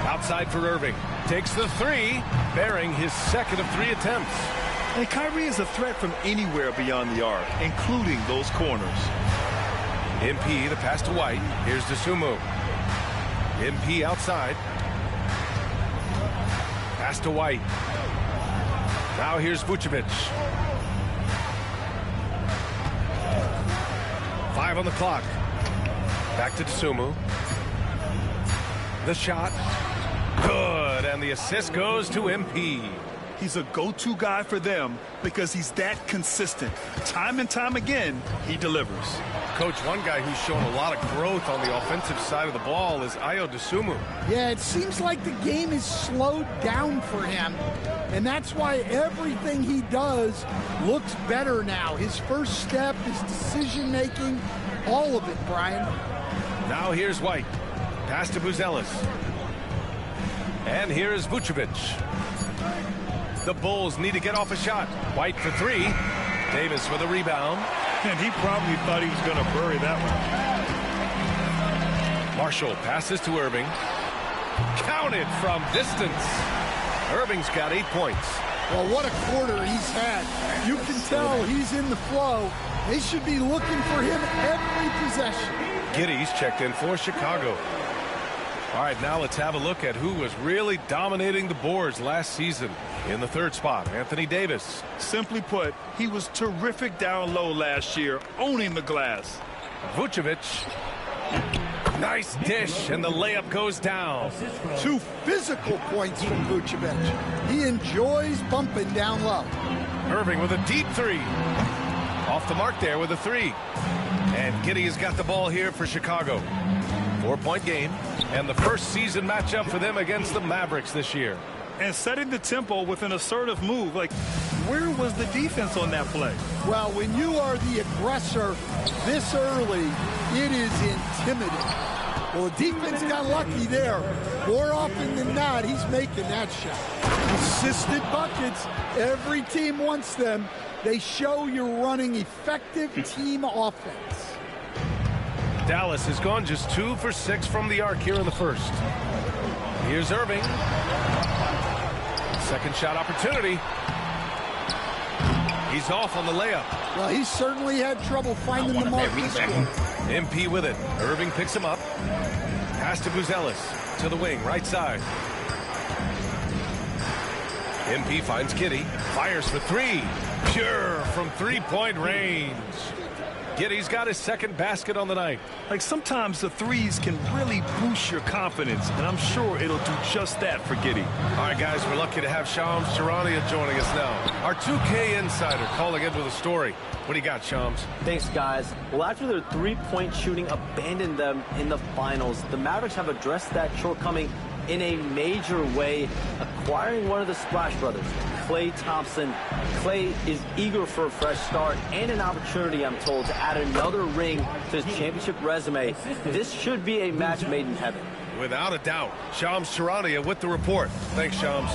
Outside for Irving. Takes the 3, bearing his second of 3 attempts. And Kyrie is a threat from anywhere beyond the arc, including those corners. MP, the pass to White. Here's Dosunmu. MP outside. Pass to White. Now here's Vucevic. 5 on the clock. Back to Dosunmu. The shot. Good. And the assist goes to MP. He's a go-to guy for them because he's that consistent. Time and time again, he delivers. Coach, one guy who's shown a lot of growth on the offensive side of the ball is Ayo Dosunmu. Yeah, it seems like the game is slowed down for him, and that's why everything he does looks better now. His first step, his decision-making, all of it, Brian. Now here's White. Pass to Buzelis. And here's Vucevic. The Bulls need to get off a shot. White for 3. Davis with a rebound. And he probably thought he was going to bury that one. Marshall passes to Irving. Counted from distance. Irving's got 8 points. Well, what a quarter he's had. You can tell he's in the flow. They should be looking for him every possession. Giddey's checked in for Chicago. All right, now let's have a look at who was really dominating the boards last season. In the 3rd spot, Anthony Davis. Simply put, he was terrific down low last year, owning the glass. Vucevic. Nice dish, and the layup goes down. 2 physical points from Vucevic. He enjoys bumping down low. Irving with a deep 3. Off the mark there with a 3. And Giddey has got the ball here for Chicago. 4-point game, and the first season matchup for them against the Mavericks this year. And setting the tempo with an assertive move, like Where was the defense on that play? Well, when you are the aggressor this early, it is intimidating. Well, the defense got lucky there. More often than not, he's making that shot. Assisted buckets. Every team wants them. They show you're running effective team offense. Dallas has gone just 2 for 6 from the arc here in the first. Here's Irving. Second shot opportunity. He's off on the layup. Well, he certainly had trouble finding the mark this one. MP with it. Irving picks him up. Pass to Buzelis. To the wing, right side. MP finds Giddey. Fires for 3. Pure from three-point range. Giddey's got his second basket on the night. Like, sometimes the threes can really boost your confidence, and I'm sure it'll do just that for Giddey. All right, guys, we're lucky to have Shams Charania joining us now. Our 2K insider calling in with a story. What do you got, Shams? Thanks, guys. Well, after their three-point shooting abandoned them in the finals, the Mavericks have addressed that shortcoming in a major way, acquiring one of the Splash Brothers, Klay Thompson. Klay is eager for a fresh start and an opportunity, I'm told, to add another ring to his championship resume. This should be a match made in heaven. Without a doubt. Shams Charania with the report. Thanks, Shams.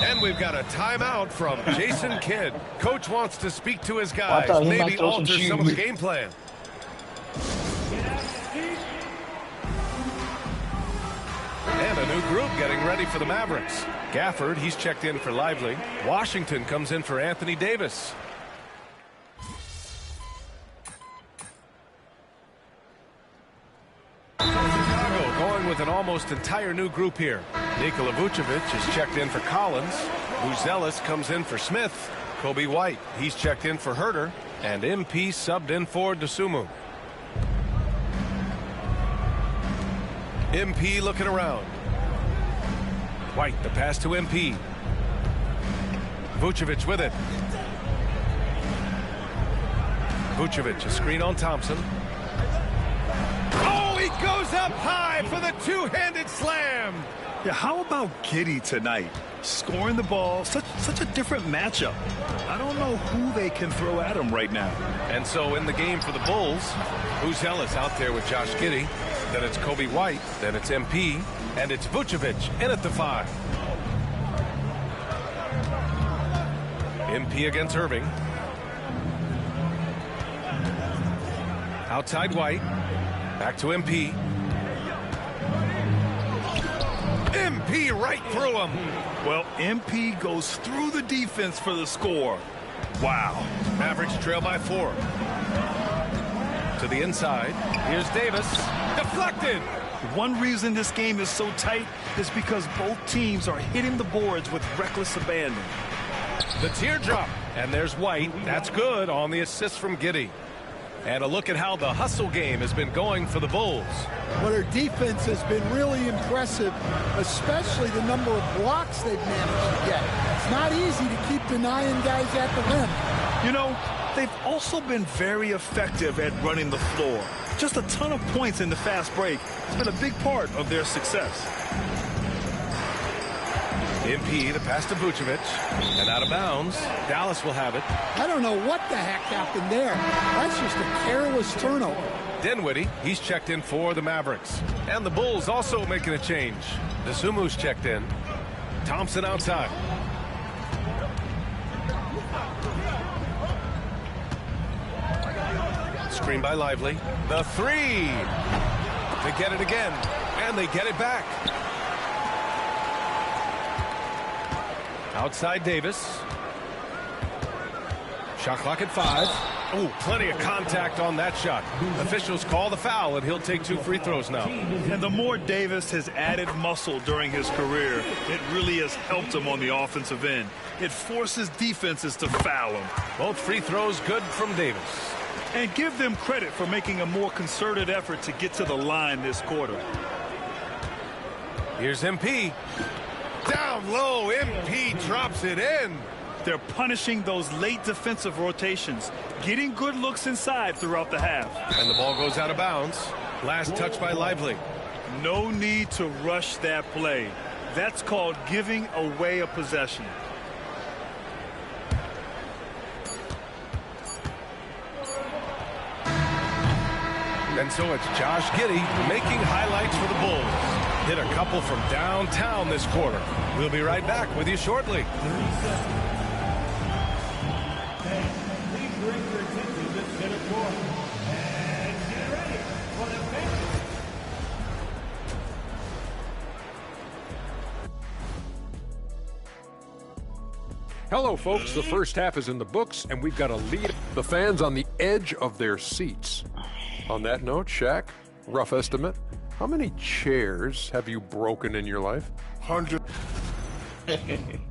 And we've got a timeout from Jason Kidd. Coach wants to speak to his guys, maybe alter some of the game plan. And a new group getting ready for the Mavericks. Gafford, he's checked in for Lively. Washington comes in for Anthony Davis. Chicago going with an almost entire new group here. Nikola Vucevic is checked in for Collins. Buzelis comes in for Smith. Kobe White, he's checked in for Herter. And MP subbed in for Dosunmu. MP looking around. White, the pass to MP. Vucevic with it. Vucevic, a screen on Thompson. Oh, he goes up high for the two-handed slam. Yeah, how about Giddey tonight? Scoring the ball, such a different matchup. I don't know who they can throw at him right now. And so in the game for the Bulls, Buzelis out there with Josh Giddey. Then it's Kobe White. Then it's MP. And it's Vucevic in at the 5. MP against Irving. Outside White. Back to MP. MP right through him. Well, MP goes through the defense for the score. Wow. Mavericks trail by 4. To the inside. Here's Davis. Deflected. One reason this game is so tight is because both teams are hitting the boards with reckless abandon. The teardrop. And there's White. That's good on the assist from Giddey. And a look at how the hustle game has been going for the Bulls. Well, their defense has been really impressive, especially the number of blocks they've managed to get. It's not easy to keep denying guys at the rim. You know, they've also been very effective at running the floor. Just a ton of points in the fast break. It's been a big part of their success. MP, the pass to Vucevic, and out of bounds. Dallas will have it. I don't know what the heck happened there. That's just a careless turnover. Dinwiddie, he's checked in for the Mavericks. And the Bulls also making a change. Dosunmu's checked in. Thompson outside. Screen by Lively. The 3. To get it again. And they get it back. Outside Davis. Shot clock at 5. Oh, plenty of contact on that shot. Officials call the foul, and he'll take 2 free throws now. And the more Davis has added muscle during his career, it really has helped him on the offensive end. It forces defenses to foul him. Both free throws good from Davis. And give them credit for making a more concerted effort to get to the line this quarter. Here's MP. Down low, MP drops it in. They're punishing those late defensive rotations, getting good looks inside throughout the half. And the ball goes out of bounds. Last touch by Lively. No need to rush that play. That's called giving away a possession. And so it's Josh Giddey making highlights for the Bulls. Hit a couple from downtown this quarter. We'll be right back with you shortly. Please bring your attention to center court. And get ready for the bench. Hello, folks. The first half is in the books, and we've got a lead. The fans on the edge of their seats. On that note, Shaq, rough estimate, how many chairs have you broken in your life? 100.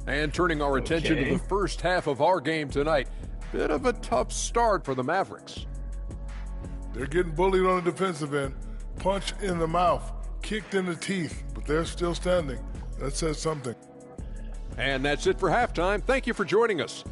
And turning our attention to the first half of our game tonight, bit of a tough start for the Mavericks. They're getting bullied on the defensive end. Punch in the mouth, kicked in the teeth, but they're still standing. That says something. And that's it for halftime. Thank you for joining us.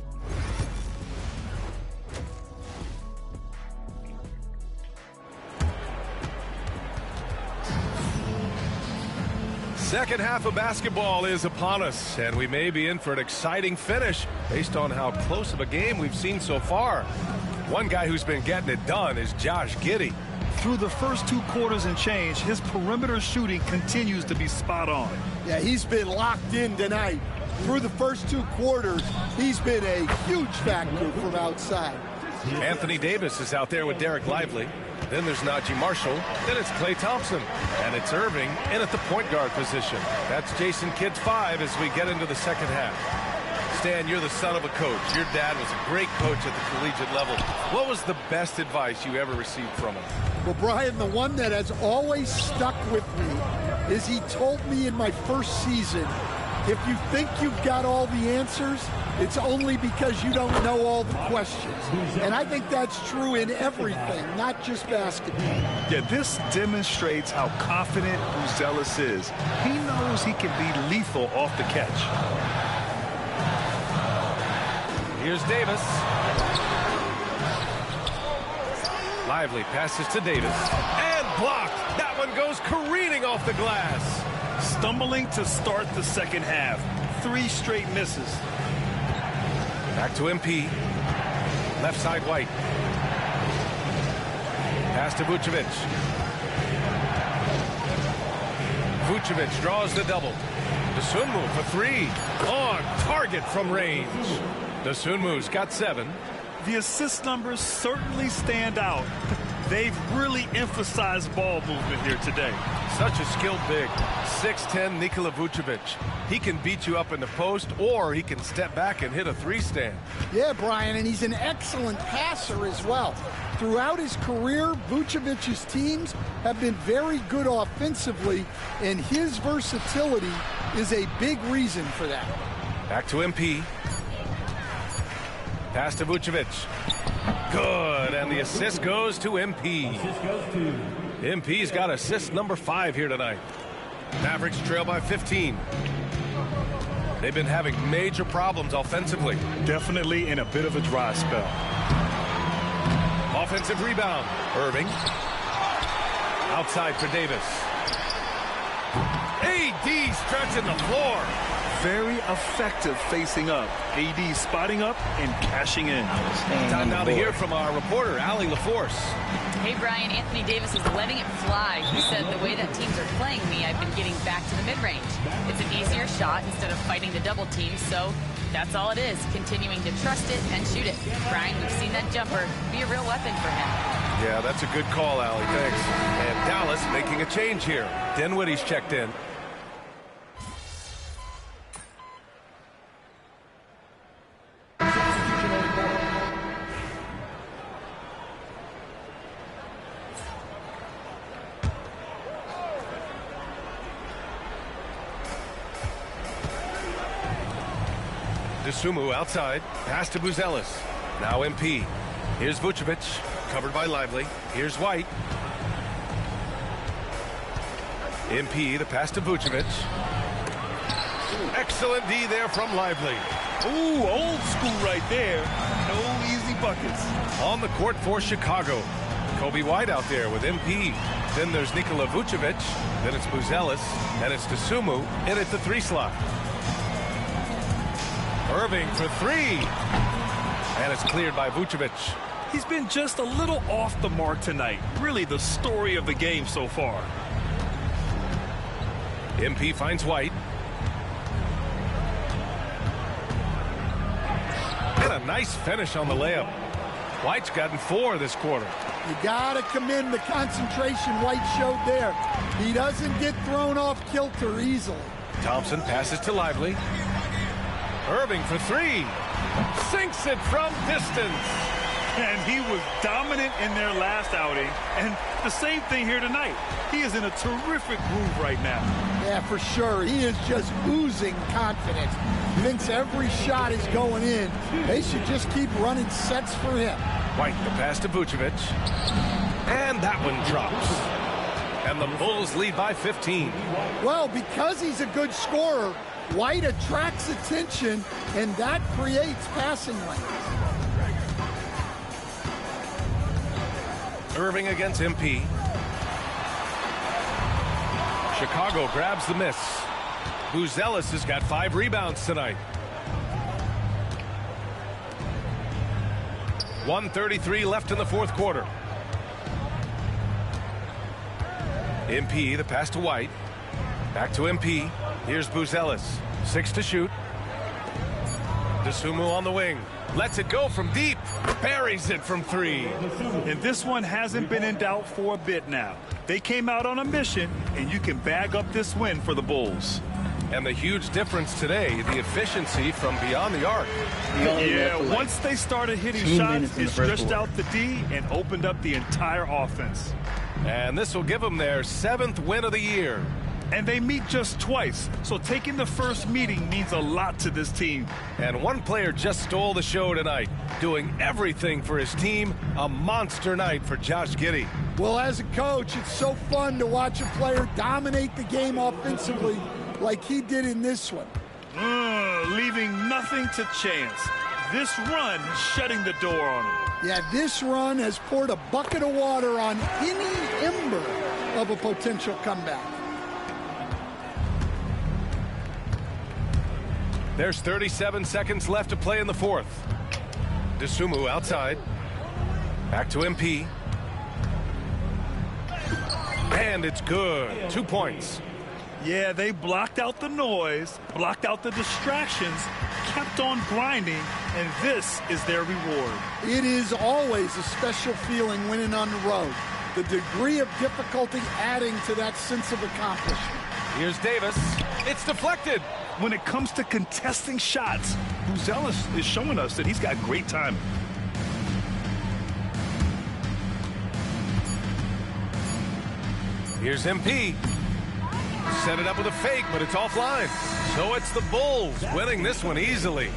Second half of basketball is upon us, and we may be in for an exciting finish based on how close of a game we've seen so far. One guy who's been getting it done is Josh Giddey. Through the first 2 quarters and change, his perimeter shooting continues to be spot on. Yeah, he's been locked in tonight. Through the first 2 quarters, he's been a huge factor from outside. Anthony Davis is out there with Derek Lively. Then there's Najee Marshall. Then it's Klay Thompson. And it's Irving in at the point guard position. That's Jason Kidd's 5 as we get into the second half. Stan, you're the son of a coach. Your dad was a great coach at the collegiate level. What was the best advice you ever received from him? Well, Brian, the one that has always stuck with me is he told me in my first season, if you think you've got all the answers, it's only because you don't know all the questions. And I think that's true in everything, not just basketball. Yeah, this demonstrates how confident Buzelis is. He knows he can be lethal off the catch. Here's Davis. Lively passes to Davis. And blocked. That one goes careening off the glass. Stumbling to start the second half. 3 straight misses. Back to MP. Left side White. Pass to Vucevic. Vucevic draws the double. Dosunmu for 3. On target from range. Dosunmu's got 7. The assist numbers certainly stand out. They've really emphasized ball movement here today. Such a skilled big. 6'10" Nikola Vucevic. He can beat you up in the post, or he can step back and hit a 3-stand. Yeah, Brian, and he's an excellent passer as well. Throughout his career, Vucevic's teams have been very good offensively, and his versatility is a big reason for that. Back to MP. Pass to Vucevic. Good, and the assist goes to MP. MP's got assist number 5 here tonight. Mavericks trail by 15. They've been having major problems offensively. Definitely in a bit of a dry spell. Offensive rebound. Irving. Outside for Davis. AD stretching the floor. Very effective facing up. AD spotting up and cashing in. Time now to hear from our reporter, Allie LaForce. Hey, Brian, Anthony Davis is letting it fly. He said, the way that teams are playing me, I've been getting back to the mid-range. It's an easier shot instead of fighting the double team, so that's all it is, continuing to trust it and shoot it. Brian, we've seen that jumper be a real weapon for him. Yeah, that's a good call, Allie. Thanks. And Dallas making a change here. Dinwiddie's checked in. Dosunmu outside. Pass to Buzelis. Now MP. Here's Vucevic. Covered by Lively. Here's White. MP, the pass to Vucevic. Excellent D there from Lively. Ooh, old school right there. No easy buckets. On the court for Chicago. Kobe White out there with MP. Then there's Nikola Vucevic. Then it's Buzelis. And it's Dosunmu in at the 3 slot. Irving for 3. And it's cleared by Vucevic. He's been just a little off the mark tonight. Really the story of the game so far. MP finds White. And a nice finish on the layup. White's gotten 4 this quarter. You got to commend the concentration White showed there. He doesn't get thrown off kilter easily. Thompson passes to Lively. Irving for 3. Sinks it from distance. And he was dominant in their last outing. And the same thing here tonight. He is in a terrific groove right now. Yeah, for sure. He is just oozing confidence. Thinks every shot is going in. They should just keep running sets for him. White, the pass to Vucevic. And that one drops. And the Bulls lead by 15. Well, because he's a good scorer, White attracts attention, and that creates passing lanes. Irving against MP. Chicago grabs the miss. Buzelis has got 5 rebounds tonight. 1:33 left in the 4th quarter. MP, the pass to White. Back to MP. Here's Buzelis. 6 to shoot. Dosunmu on the wing. Lets it go from deep. Buries it from 3. And this one hasn't been in doubt for a bit now. They came out on a mission, and you can bag up this win for the Bulls. And the huge difference today, the efficiency from beyond the arc. Yeah, once they started hitting shots, it stretched out the D and opened up the entire offense. And this will give them their 7th win of the year. And they meet just twice, so taking the first meeting means a lot to this team. And one player just stole the show tonight, doing everything for his team. A monster night for Josh Giddey. Well, as a coach, it's so fun to watch a player dominate the game offensively like he did in this one. Leaving nothing to chance. This run shutting the door on him. Yeah, this run has poured a bucket of water on any ember of a potential comeback. There's 37 seconds left to play in the 4th. Dosunmu outside. Back to MP. And it's good. 2 points. Yeah, they blocked out the noise, blocked out the distractions, kept on grinding, and this is their reward. It is always a special feeling winning on the road. The degree of difficulty adding to that sense of accomplishment. Here's Davis. It's deflected. When it comes to contesting shots, Buzelis is showing us that he's got great timing. Here's MP. Set it up with a fake, but it's offline. So it's the Bulls winning this one easily.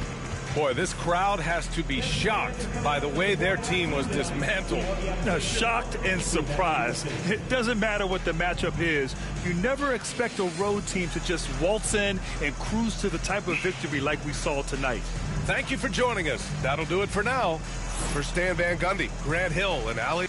Boy, this crowd has to be shocked by the way their team was dismantled. Now, shocked and surprised. It doesn't matter what the matchup is. You never expect a road team to just waltz in and cruise to the type of victory like we saw tonight. Thank you for joining us. That'll do it for now. For Stan Van Gundy, Grant Hill, and Ali.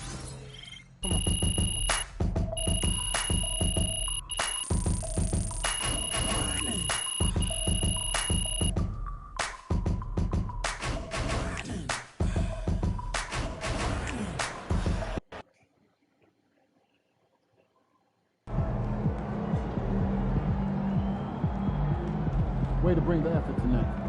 Way to bring the effort tonight.